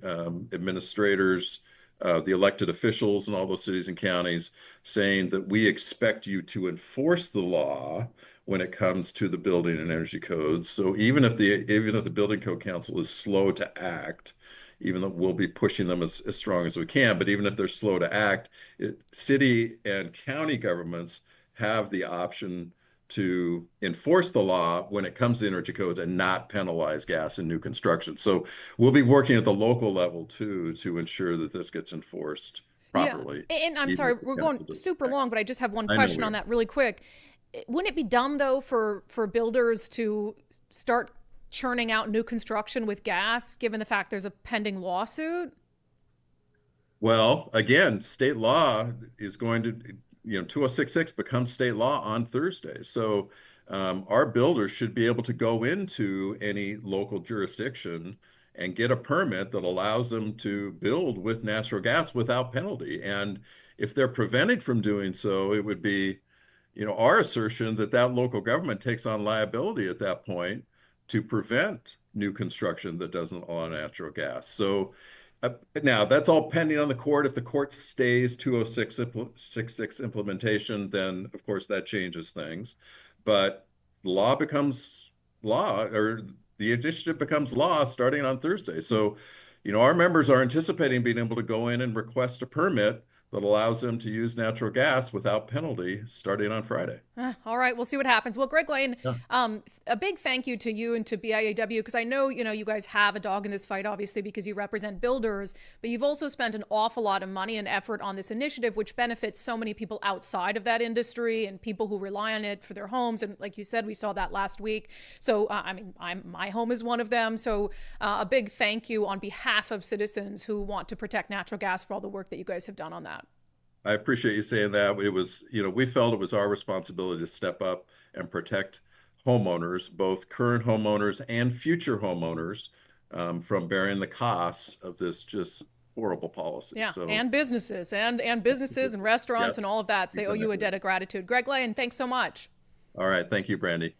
administrators, the elected officials in all those cities and counties, saying that we expect you to enforce the law when it comes to the building and energy codes. So even if the Building Code Council is slow to act, even though we'll be pushing them as strong as we can, but even if they're slow to act, city and county governments have the option to enforce the law when it comes to energy codes and not penalize gas in new construction. So we'll be working at the local level too to ensure that this gets enforced properly. Yeah. And I'm sorry, we're going super long, but I just have one question on that really quick. Wouldn't it be dumb though for builders to start churning out new construction with gas, given the fact there's a pending lawsuit? Well, again, state law is going to, 2066 becomes state law on Thursday. So our builders should be able to go into any local jurisdiction and get a permit that allows them to build with natural gas without penalty. And if they're prevented from doing so, it would be, our assertion that local government takes on liability at that point to prevent new construction that doesn't allow natural gas. So now that's all pending on the court. If the court stays 2066 implementation, then of course that changes things. But law becomes law, or the initiative becomes law starting on Thursday. So, our members are anticipating being able to go in and request a permit that allows them to use natural gas without penalty starting on Friday. All right, we'll see what happens. Well, Greg Lane, a big thank you to you and to BIAW, because I know, you guys have a dog in this fight, obviously, because you represent builders, but you've also spent an awful lot of money and effort on this initiative, which benefits so many people outside of that industry and people who rely on it for their homes. And like you said, we saw that last week. So, my home is one of them. So a big thank you on behalf of citizens who want to protect natural gas for all the work that you guys have done on that. I appreciate you saying that. It was, we felt it was our responsibility to step up and protect homeowners, both current homeowners and future homeowners, from bearing the costs of this just horrible policy. Yeah, and businesses and businesses and restaurants and all of that. So they owe you a debt of gratitude. Greg Lane, thanks so much. All right. Thank you, Brandi.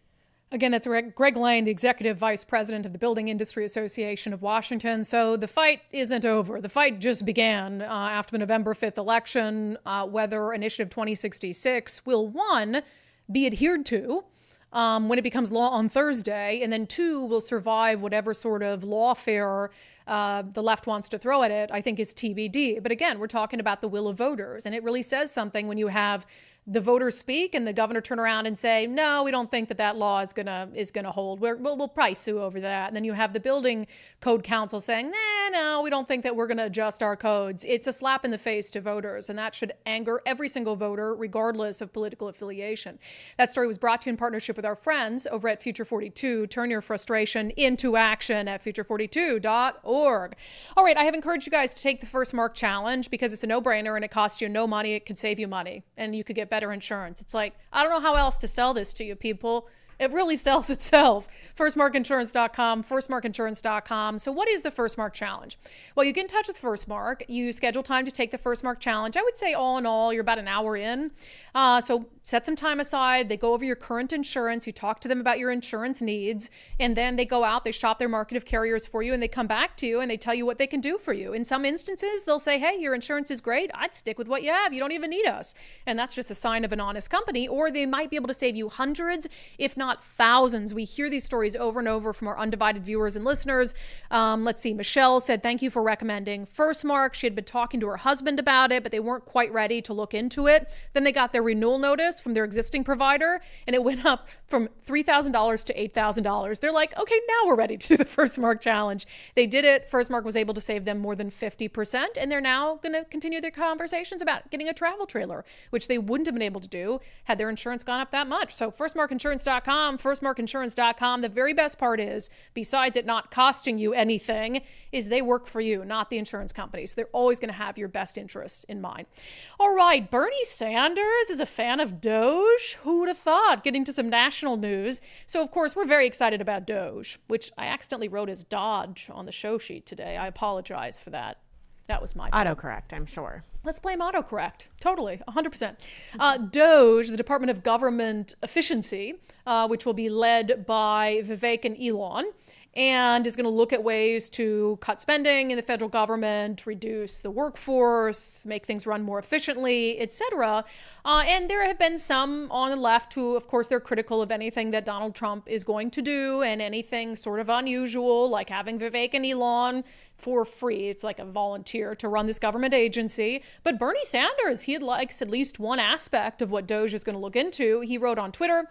Again, that's Greg Lane, the executive vice president of the Building Industry Association of Washington. So the fight isn't over. The fight just began after the November 5th election, whether Initiative 2066 will, one, be adhered to when it becomes law on Thursday, and then two, will survive whatever sort of lawfare the left wants to throw at it, I think is TBD. But again, we're talking about the will of voters, and it really says something when you have the voters speak and the governor turn around and say, no, we don't think that law is gonna hold. We'll probably sue over that. And then you have the building code council saying, no, we don't think that we're gonna adjust our codes. It's a slap in the face to voters, and that should anger every single voter, regardless of political affiliation. That story was brought to you in partnership with our friends over at Future 42. Turn your frustration into action at future42.org. All right, I have encouraged you guys to take the First Mark Challenge because it's a no-brainer and it costs you no money. It can save you money, and you could get better insurance. It's like, I don't know how else to sell this to you people. It really sells itself. FirstMarkInsurance.com, FirstMarkInsurance.com. So what is the First Mark Challenge? Well, you get in touch with First Mark. You schedule time to take the First Mark Challenge. I would say all in all, you're about an hour in. So set some time aside. They go over your current insurance. You talk to them about your insurance needs. And then they go out, they shop their market of carriers for you, and they come back to you and they tell you what they can do for you. In some instances, they'll say, hey, your insurance is great. I'd stick with what you have. You don't even need us. And that's just a sign of an honest company. Or they might be able to save you hundreds, if not thousands. We hear these stories over and over from our undivided viewers and listeners. Let's see. Michelle said, thank you for recommending First Mark. She had been talking to her husband about it, but they weren't quite ready to look into it. Then they got their renewal notice from their existing provider, and it went up from $3,000 to $8,000. They're like, okay, now we're ready to do the First Mark Challenge. They did it. First Mark was able to save them more than 50%, and they're now going to continue their conversations about getting a travel trailer, which they wouldn't have been able to do had their insurance gone up that much. So FirstMarkInsurance.com, FirstMarkInsurance.com. The very best part is, besides it not costing you anything, is they work for you, not the insurance companies. They're always going to have your best interests in mind. All right, Bernie Sanders is a fan of DOGE. Who would have thought? Getting to some national news. So, of course, we're very excited about DOGE, which I accidentally wrote as Dodge on the show sheet today. I apologize for that. That was my fault. Autocorrect, I'm sure. Let's blame autocorrect. Totally, 100%. DOGE, the Department of Government Efficiency, which will be led by Vivek and Elon, and is going to look at ways to cut spending in the federal government, reduce the workforce, make things run more efficiently, etc. And there have been some on the left who, of course, they're critical of anything that Donald Trump is going to do and anything sort of unusual, like having Vivek and Elon for free. It's like a volunteer to run this government agency. But Bernie Sanders, he likes at least one aspect of what DOGE is going to look into. He wrote on Twitter,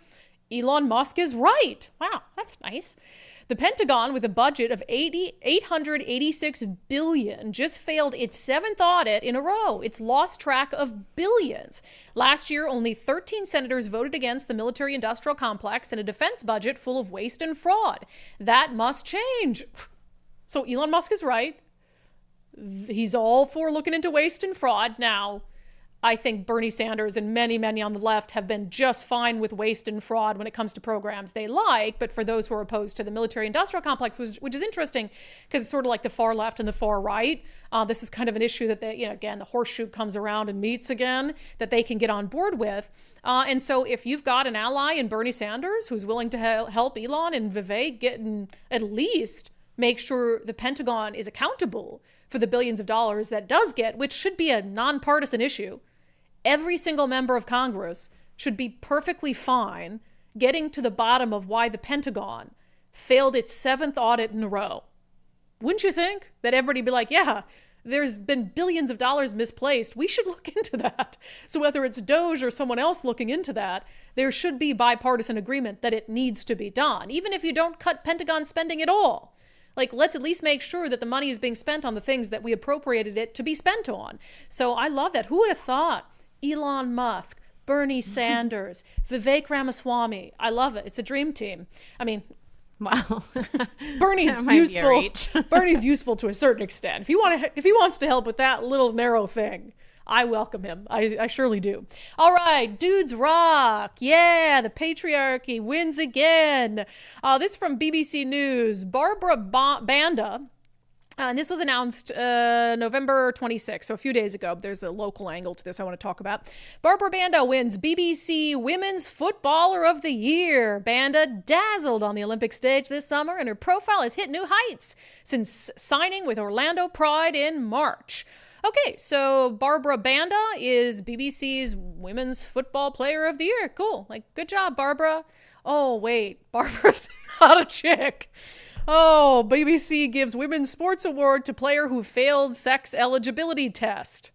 Elon Musk is right. Wow, that's nice. The Pentagon, with a budget of $886 billion, just failed its seventh audit in a row. It's lost track of billions. Last year, only 13 senators voted against the military-industrial complex and a defense budget full of waste and fraud. That must change. So Elon Musk is right. He's all for looking into waste and fraud. Now, I think Bernie Sanders and many, many on the left have been just fine with waste and fraud when it comes to programs they like. But for those who are opposed to the military-industrial complex, which is interesting because it's sort of like the far left and the far right. This is kind of an issue that they, again, the horseshoe comes around and meets again, that they can get on board with. And so if you've got an ally in Bernie Sanders who's willing to help Elon and Vivek get at least make sure the Pentagon is accountable for the billions of dollars that does get, which should be a nonpartisan issue. Every single member of Congress should be perfectly fine getting to the bottom of why the Pentagon failed its seventh audit in a row. Wouldn't you think that everybody would be like, yeah, there's been billions of dollars misplaced. We should look into that. So whether it's DOGE or someone else looking into that, there should be bipartisan agreement that it needs to be done, even if you don't cut Pentagon spending at all. Like, let's at least make sure that the money is being spent on the things that we appropriated it to be spent on. So I love that. Who would have thought? Elon Musk, Bernie Sanders, Vivek Ramaswamy. I love it. It's a dream team. I mean, wow. Bernie's useful. Bernie's useful to a certain extent. If he wants to help with that little narrow thing, I welcome him. I surely do. All right, dudes rock. Yeah, the patriarchy wins again. This from BBC News. Barbara Banda And this was announced November 26th, so a few days ago. There's a local angle to this I want to talk about. Barbara Banda wins BBC Women's Footballer of the Year. Banda dazzled on the Olympic stage this summer, and her profile has hit new heights since signing with Orlando Pride in March. Okay, so Barbara Banda is BBC's Women's Football Player of the Year. Cool. Like, good job, Barbara. Oh, wait. Barbara's not a chick. Oh, BBC gives Women's Sports Award to player who failed sex eligibility test.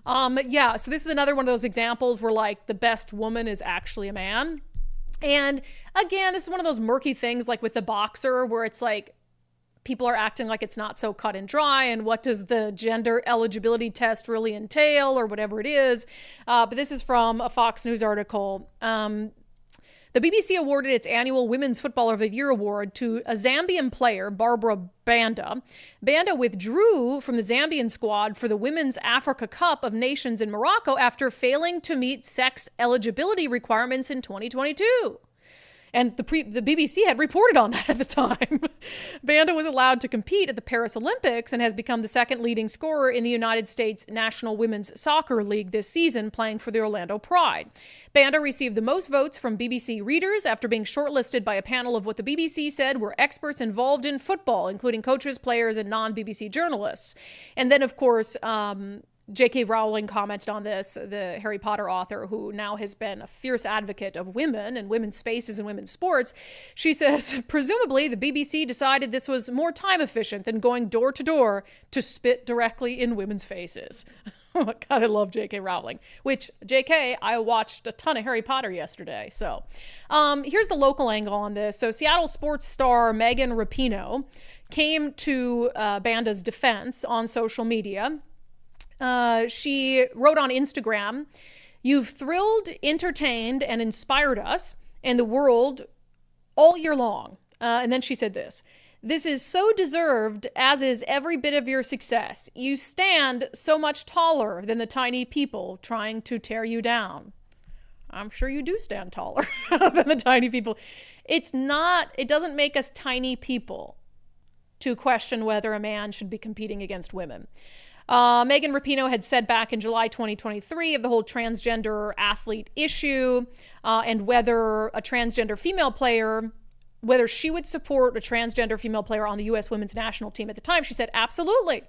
Yeah, so this is another one of those examples where, like, the best woman is actually a man. And again, this is one of those murky things, like with the boxer, where it's like people are acting like it's not so cut and dry, and what does the gender eligibility test really entail, or whatever it is. But this is from a Fox News article. The BBC awarded its annual Women's Footballer of the Year award to a Zambian player, Barbara Banda. Banda withdrew from the Zambian squad for the Women's Africa Cup of Nations in Morocco after failing to meet sex eligibility requirements in 2022. And the BBC had reported on that at the time. Banda was allowed to compete at the Paris Olympics and has become the second leading scorer in the United States National Women's Soccer League this season, playing for the Orlando Pride. Banda received the most votes from BBC readers after being shortlisted by a panel of what the BBC said were experts involved in football, including coaches, players, and non-BBC journalists. And then, of course, J.K. Rowling commented on this, the Harry Potter author, who now has been a fierce advocate of women and women's spaces and women's sports. She says, presumably, the BBC decided this was more time efficient than going door to door to spit directly in women's faces. Oh my God, I love J.K. Rowling. Which, J.K., I watched a ton of Harry Potter yesterday. So here's the local angle on this. So Seattle sports star Megan Rapinoe came to Banda's defense on social media. She wrote on Instagram, "You've thrilled, entertained, and inspired us and the world all year long." And then she said this: "This is so deserved, as is every bit of your success. You stand so much taller than the tiny people trying to tear you down." I'm sure you do stand taller than the tiny people. It doesn't make us tiny people to question whether a man should be competing against women. Megan Rapinoe had said back in July 2023 of the whole transgender athlete issue and whether a transgender female player, whether she would support a transgender female player on the U.S. women's national team. At the time, she said, absolutely.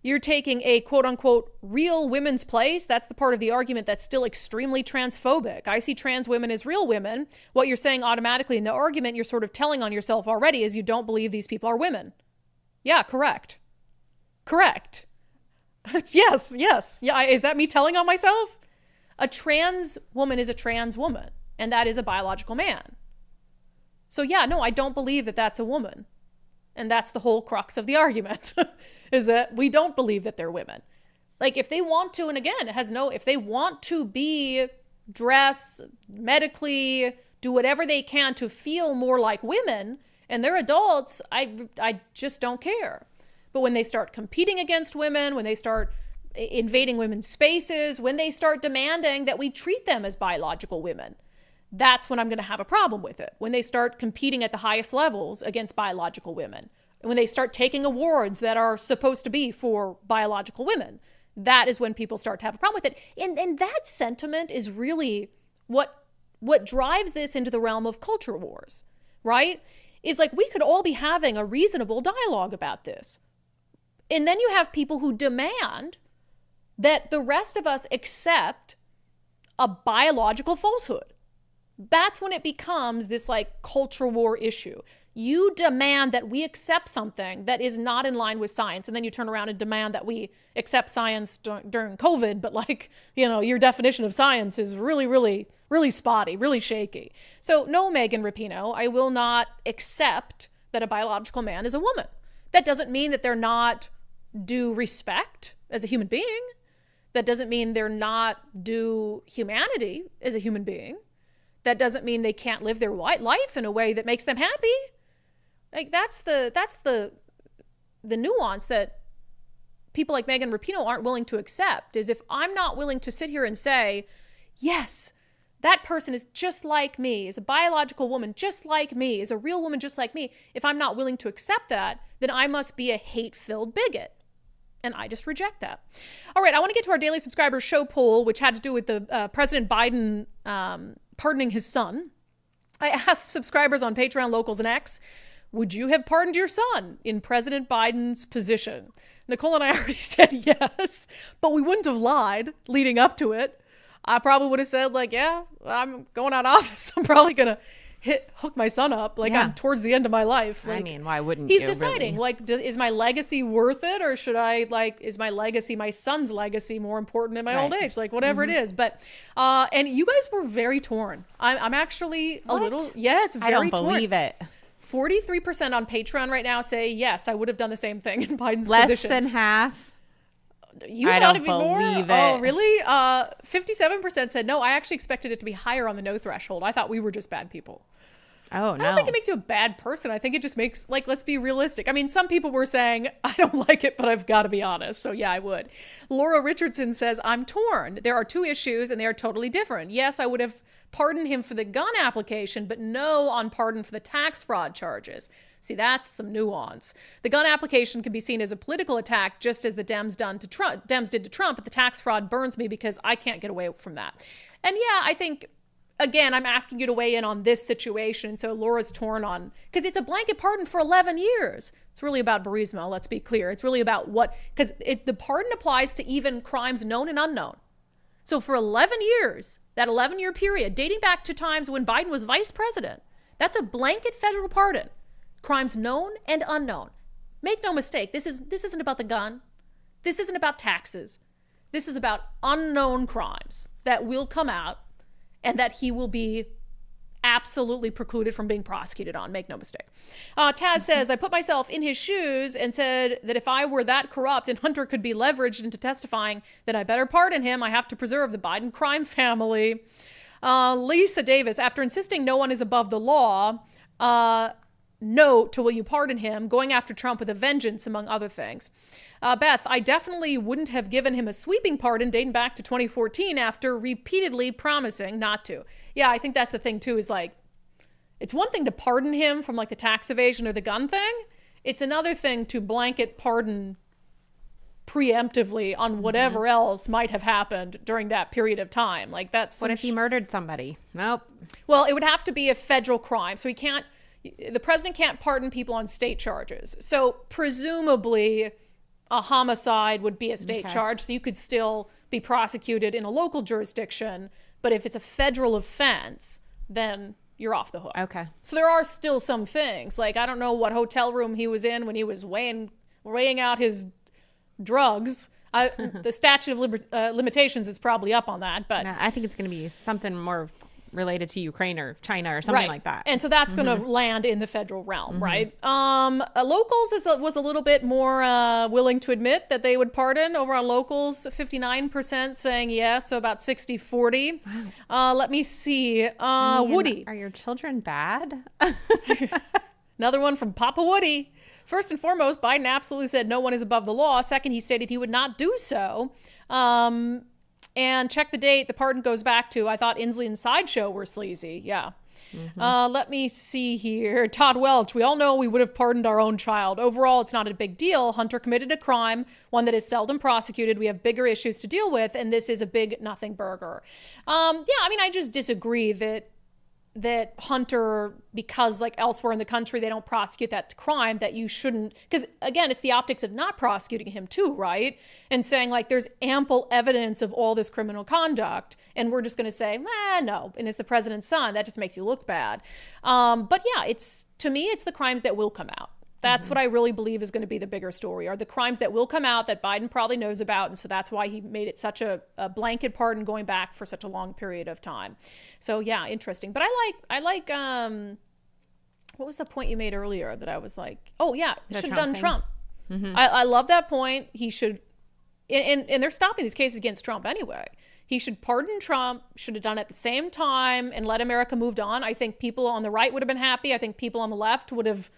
You're taking a quote unquote real women's place. That's the part of the argument that's still extremely transphobic. I see trans women as real women. What you're saying automatically in the argument, you're sort of telling on yourself already, is you don't believe these people are women. Yeah, correct. Correct. Yes. Yeah, is that me telling on myself? A trans woman is a trans woman, and that is a biological man. So yeah, no, I don't believe that that's a woman. And that's the whole crux of the argument, is that we don't believe that they're women. Like, if they want to, and again, if they want to dress medically, do whatever they can to feel more like women, and they're adults, I just don't care. But when they start competing against women, when they start invading women's spaces, when they start demanding that we treat them as biological women, that's when I'm going to have a problem with it. When they start competing at the highest levels against biological women, and when they start taking awards that are supposed to be for biological women, that is when people start to have a problem with it. And that sentiment is really what drives this into the realm of culture wars, right? Is like, we could all be having a reasonable dialogue about this. And then you have people who demand that the rest of us accept a biological falsehood. That's when it becomes this like culture war issue. You demand that we accept something that is not in line with science, and then you turn around and demand that we accept science during COVID, but like, your definition of science is really, really, really spotty, really shaky. So no, Megan Rapinoe, I will not accept that a biological man is a woman. That doesn't mean that they're not due respect as a human being. That doesn't mean they're not due humanity as a human being. That doesn't mean they can't live their life in a way that makes them happy. Like, that's the nuance that people like Megan Rapinoe aren't willing to accept, is if I'm not willing to sit here and say, yes, That person is just like me, is a biological woman just like me, is a real woman just like me. If I'm not willing to accept that, then I must be a hate-filled bigot. And I just reject that. All right, I want to get to our daily subscribers show poll, which had to do with the President Biden pardoning his son. I asked subscribers on Patreon, Locals, and X, would you have pardoned your son in President Biden's position? Nicole and I already said yes, but we wouldn't have lied leading up to it. I probably would have said, like, yeah, I'm going out of office. I'm probably going to hook my son up. Like, I'm towards the end of my life. Like, I mean, why wouldn't he's you? deciding, really? like, is my legacy worth it? Or should I, like, is my legacy, my son's legacy, more important in my old age? Like, whatever it is. But, and you guys were very torn. I'm actually a little, yes, very torn. I don't believe it. 43% on Patreon right now say, yes, I would have done the same thing in Biden's Less position. than half. You I thought don't it'd be more? believe it. Oh, really? 57% said no. I actually expected it to be higher on the no threshold. I thought we were just bad people. Oh, no. I don't think it makes you a bad person. I think it just makes, like, let's be realistic. I mean, some people were saying, I don't like it, but I've got to be honest. So yeah, I would. Laura Richardson says, I'm torn. There are two issues and they are totally different. Yes, I would have pardoned him for the gun application, but no on pardon for the tax fraud charges. See, that's some nuance. The gun application can be seen as a political attack, just as the Dems did to Trump, but the tax fraud burns me because I can't get away from that. And yeah, I think, again, I'm asking you to weigh in on this situation. So Laura's torn on, because it's a blanket pardon for 11 years. It's really about Burisma, let's be clear. It's really about what, because the pardon applies to even crimes known and unknown. So for 11 years, that 11-year period, dating back to times when Biden was vice president, that's a blanket federal pardon. Crimes known and unknown. Make no mistake, this isn't about the gun. This isn't about taxes. This is about unknown crimes that will come out and that he will be absolutely precluded from being prosecuted on. Make no mistake. Taz says, I put myself in his shoes and said that if I were that corrupt and Hunter could be leveraged into testifying, then I better pardon him. I have to preserve the Biden crime family. Lisa Davis, after insisting no one is above the law, no to will you pardon him, going after Trump with a vengeance, among other things. Beth, I definitely wouldn't have given him a sweeping pardon dating back to 2014 after repeatedly promising not to. Yeah, I think that's the thing too, is like, it's one thing to pardon him from like the tax evasion or the gun thing. It's another thing to blanket pardon preemptively on whatever else might have happened during that period of time. Like that's what if he murdered somebody? Nope. Well, it would have to be a federal crime. So the president can't pardon people on state charges. So presumably a homicide would be a state charge. So you could still be prosecuted in a local jurisdiction. But if it's a federal offense, then you're off the hook. Okay. So there are still some things. Like, I don't know what hotel room he was in when he was weighing out his drugs. The statute of limitations is probably up on that. But no, I think it's going to be something more related to Ukraine or China or something like that. And so that's going to land in the federal realm, right? Locals was a little bit more willing to admit that they would pardon. Over on Locals, 59% saying yes, so about 60-40. Wow. Let me see. Woody. Are your children bad? Another one from Papa Woody. First and foremost, Biden absolutely said no one is above the law. Second, he stated he would not do so. And check the date the pardon goes back to. I thought Inslee and Sideshow were sleazy. Yeah. Let me see here. Todd Welch, we all know we would have pardoned our own child. Overall, it's not a big deal. Hunter committed a crime, one that is seldom prosecuted. We have bigger issues to deal with, and this is a big nothing burger. Yeah, I mean, I just disagree that Hunter, because like elsewhere in the country, they don't prosecute that crime, that you shouldn't, because again, it's the optics of not prosecuting him too, right? And saying like, there's ample evidence of all this criminal conduct, and we're just going to say, no, and it's the president's son. That just makes you look bad. But yeah, to me, it's the crimes that will come out. That's what I really believe is going to be the bigger story, are the crimes that will come out that Biden probably knows about. And so that's why he made it such a blanket pardon going back for such a long period of time. So yeah, interesting. But I like what was the point you made earlier that I was like, oh yeah, should have done Trump. I love that point. He should, and they're stopping these cases against Trump anyway. He should pardon Trump, should have done it at the same time and let America move on. I think people on the right would have been happy. I think people on the left would have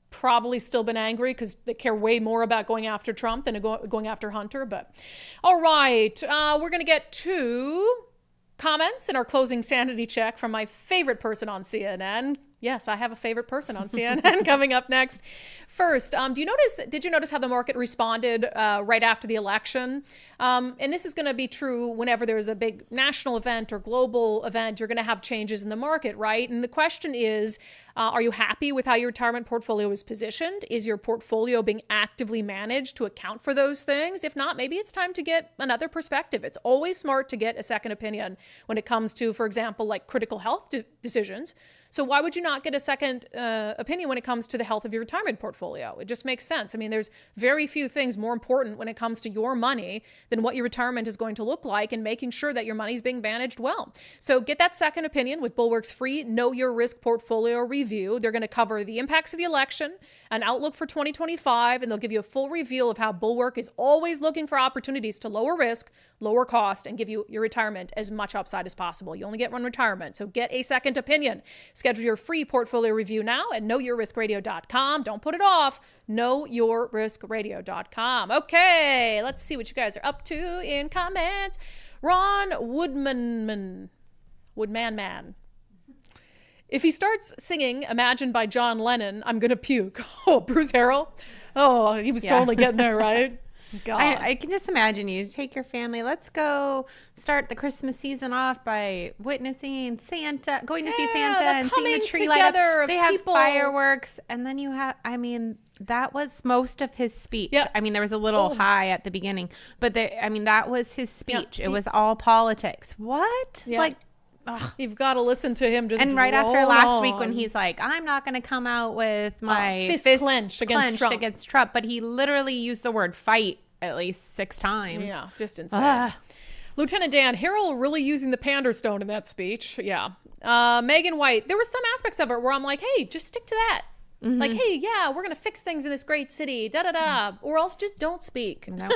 probably still been angry because they care way more about going after Trump than going after Hunter. But all right, we're going to get to comments and our closing sanity check from my favorite person on CNN. Yes, I have a favorite person on CNN coming up next. First, did you notice how the market responded right after the election? And this is going to be true whenever there's a big national event or global event, you're going to have changes in the market, right? And the question is, are you happy with how your retirement portfolio is positioned? Is your portfolio being actively managed to account for those things? If not, maybe it's time to get another perspective. It's always smart to get a second opinion when it comes to, for example, like critical health decisions. So why would you not get a second opinion when it comes to the health of your retirement portfolio? It just makes sense. I mean, there's very few things more important when it comes to your money than what your retirement is going to look like and making sure that your money is being managed well. So get that second opinion with Bulwark's free Know Your Risk Portfolio Review. They're going to cover the impacts of the election, an outlook for 2025, and they'll give you a full reveal of how Bulwark is always looking for opportunities to lower risk, lower cost, and give you your retirement as much upside as possible. You only get one retirement, so get a second opinion. Schedule your free portfolio review now at knowyourriskradio.com. Don't put it off. Knowyourriskradio.com. Okay, let's see what you guys are up to in comments. Ron Woodman. If he starts singing Imagine by John Lennon, I'm going to puke. Oh, Bruce Harrell. Oh, he was totally getting there, right? God. I can just imagine you take your family. Let's go start the Christmas season off by witnessing Santa, going to see Santa and seeing the tree light up. They have fireworks. And then you have, I mean, that was most of his speech. Yep. I mean, there was a little high at the beginning, but that was his speech. Yep. It was all politics. What? Yep. Like, you've got to listen to him just and right after last week when he's like, I'm not going to come out with my fist clenched against Trump, but he literally used the word fight at least 6 times. Yeah, just insane. Lieutenant Dan, Harrell really using the pander stone in that speech. Yeah. Megan White, there were some aspects of it where I'm like, hey, just stick to that. Mm-hmm. Like, hey, yeah, we're going to fix things in this great city, or else just don't speak. No.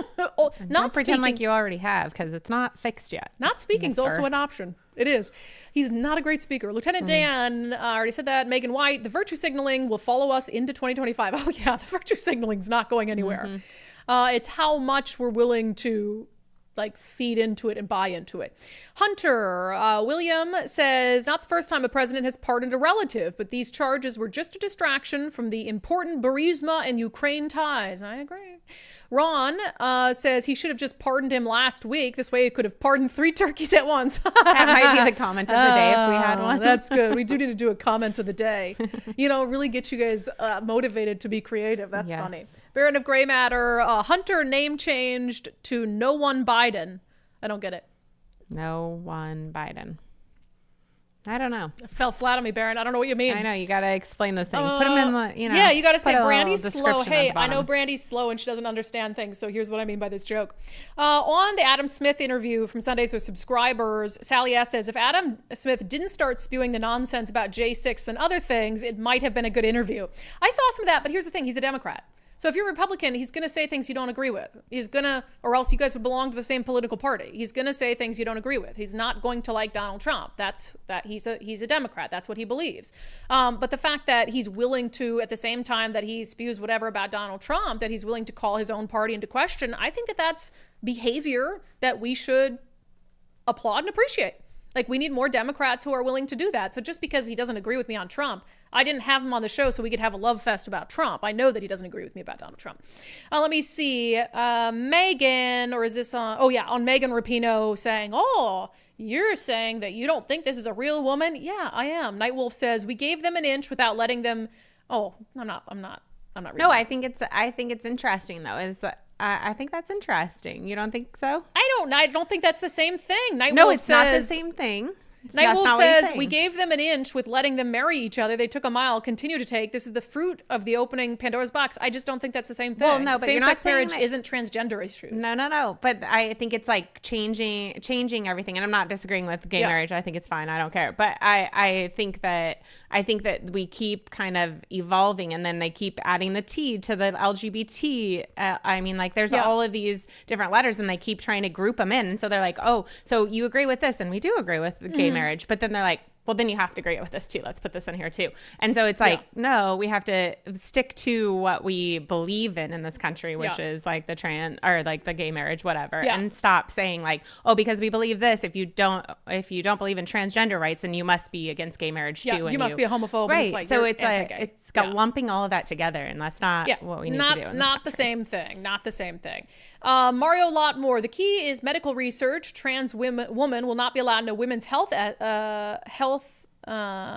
Don't pretend like you already have, because it's not fixed yet. Not speaking is also an option. It is. He's not a great speaker. Lieutenant Dan, I already said that. Megan White, the virtue signaling will follow us into 2025. Oh, yeah, the virtue signaling's not going anywhere. Mm-hmm. It's how much we're willing to feed into it and buy into it. Hunter William says, not the first time a president has pardoned a relative, but these charges were just a distraction from the important Burisma and Ukraine ties. I agree. Ron says he should have just pardoned him last week. This way he could have pardoned 3 turkeys at once. That might be the comment of the day if we had one. That's good. We do need to do a comment of the day. Really get you guys motivated to be creative. That's funny. Baron of Gray Matter, Hunter name changed to No One Biden. I don't get it. No One Biden. I don't know. It fell flat on me, Baron. I don't know what you mean. I know. You got to explain this thing. Put them in the, Yeah, you got to say Brandi's slow. Hey, I know Brandi's slow and she doesn't understand things. So here's what I mean by this joke. On the Adam Smith interview from Sundays with Subscribers, Sally S. says, if Adam Smith didn't start spewing the nonsense about J6 and other things, it might have been a good interview. I saw some of that, but here's the thing. He's a Democrat. So if you're a Republican, he's going to say things you don't agree with. He's going to, or else you guys would belong to the same political party. He's going to say things you don't agree with. He's not going to like Donald Trump. He's a Democrat. That's what he believes. But the fact that he's willing to, at the same time that he spews whatever about Donald Trump, that he's willing to call his own party into question, I think that that's behavior that we should applaud and appreciate. We need more Democrats who are willing to do that. So just because he doesn't agree with me on Trump, I didn't have him on the show so we could have a love fest about Trump. I know that he doesn't agree with me about Donald Trump. Let me see. Megan, or is this on? Oh, yeah, on Megan Rapinoe saying, you're saying that you don't think this is a real woman? Yeah, I am. Nightwolf says, we gave them an inch without letting them. Oh, I'm not reading. No, I think it's interesting, though. I think that's interesting. You don't think so? I don't think that's the same thing. No, it's not the same thing. Nightwolf says, we gave them an inch with letting them marry each other. They took a mile, continue to take. This is the fruit of the opening Pandora's box. I just don't think that's the same thing. Well, no, but same-sex marriage isn't transgender issues. No. But I think it's changing everything. And I'm not disagreeing with gay marriage. I think it's fine. I don't care. But I think that we keep kind of evolving, and then they keep adding the T to the LGBT. There's all of these different letters, and they keep trying to group them in. And so they're like, oh, so you agree with this, and we do agree with gay marriage. But then they're like, well, then you have to agree with this too. Let's put this in here too. And so it's like, no, we have to stick to what we believe in this country, which is like the trans or like the gay marriage, whatever, and stop saying like, oh, because we believe this, if you don't believe in transgender rights, then you must be against gay marriage too. And you must be a homophobe. Right. It's like, so it's got lumping all of that together, and that's not what we need to do. Not the same thing. Not the same thing. Mario Lotmore, the key is medical research. Trans woman will not be allowed into women's health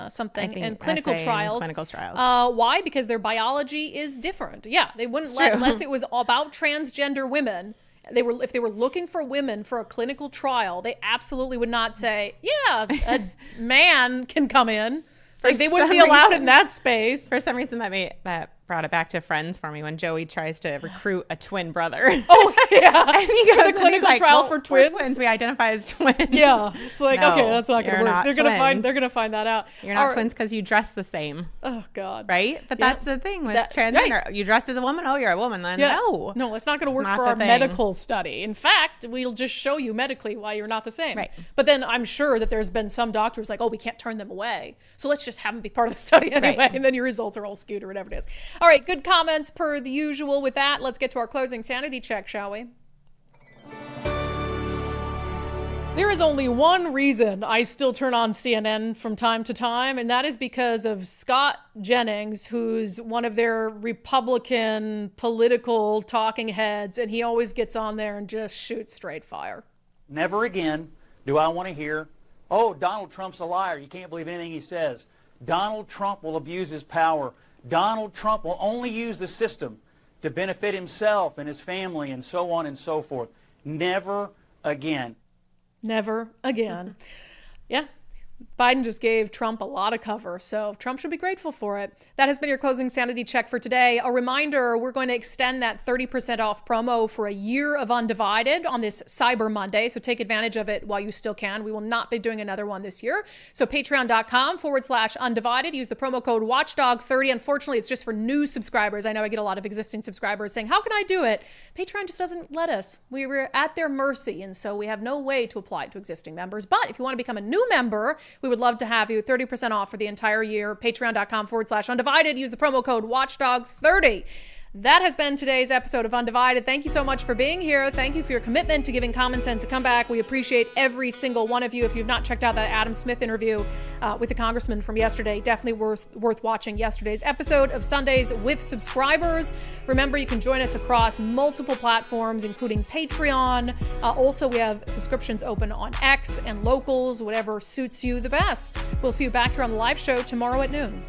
something and clinical trials. Why? Because their biology is different. Yeah, they wouldn't let unless it was about transgender women. If they were looking for women for a clinical trial, they absolutely would not say, yeah, a man can come in. Like they wouldn't be allowed in that space. For some reason, that brought it back to Friends for me when Joey tries to recruit a twin brother. Oh yeah, and he goes the clinical trial for twins. We identify as twins. Yeah, it's like okay, that's not going to work. They're gonna find that out. You're not twins because you dress the same. Oh God, right? But that's the thing with transgender. Right. You dressed as a woman. Oh, you're a woman. Then no, it's not going to work for our medical study. In fact, we'll just show you medically why you're not the same. Right. But then I'm sure that there's been some doctors like, oh, we can't turn them away, so let's just have them be part of the study anyway, right. And then your results are all skewed or whatever it is. All right, good comments per the usual. With that, let's get to our closing sanity check, shall we? There is only one reason I still turn on CNN from time to time, and that is because of Scott Jennings, who's one of their Republican political talking heads, and he always gets on there and just shoots straight fire. Never again do I want to hear, oh, Donald Trump's a liar. You can't believe anything he says. Donald Trump will abuse his power. Donald Trump will only use the system to benefit himself and his family and so on and so forth. Never again. Never again. Yeah. Biden just gave Trump a lot of cover, so Trump should be grateful for it. That has been your closing sanity check for today. A reminder, we're going to extend that 30% off promo for a year of Undivided on this Cyber Monday, so take advantage of it while you still can. We will not be doing another one this year. So patreon.com/undivided. Use the promo code WatchdOG30. Unfortunately, it's just for new subscribers. I know I get a lot of existing subscribers saying, how can I do it? Patreon just doesn't let us. We were at their mercy, and so we have no way to apply it to existing members. But if you want to become a new member, we would love to have you. 30% off for the entire year. Patreon.com/undivided. Use the promo code WatchdOG30. That has been today's episode of Undivided. Thank you so much for being here. Thank you for your commitment to giving common sense a comeback. We appreciate every single one of you. If you've not checked out that Adam Smith interview with the congressman from yesterday, definitely worth watching yesterday's episode of Sundays with Subscribers. Remember, you can join us across multiple platforms, including Patreon. Also, we have subscriptions open on X and Locals, whatever suits you the best. We'll see you back here on the live show tomorrow at noon.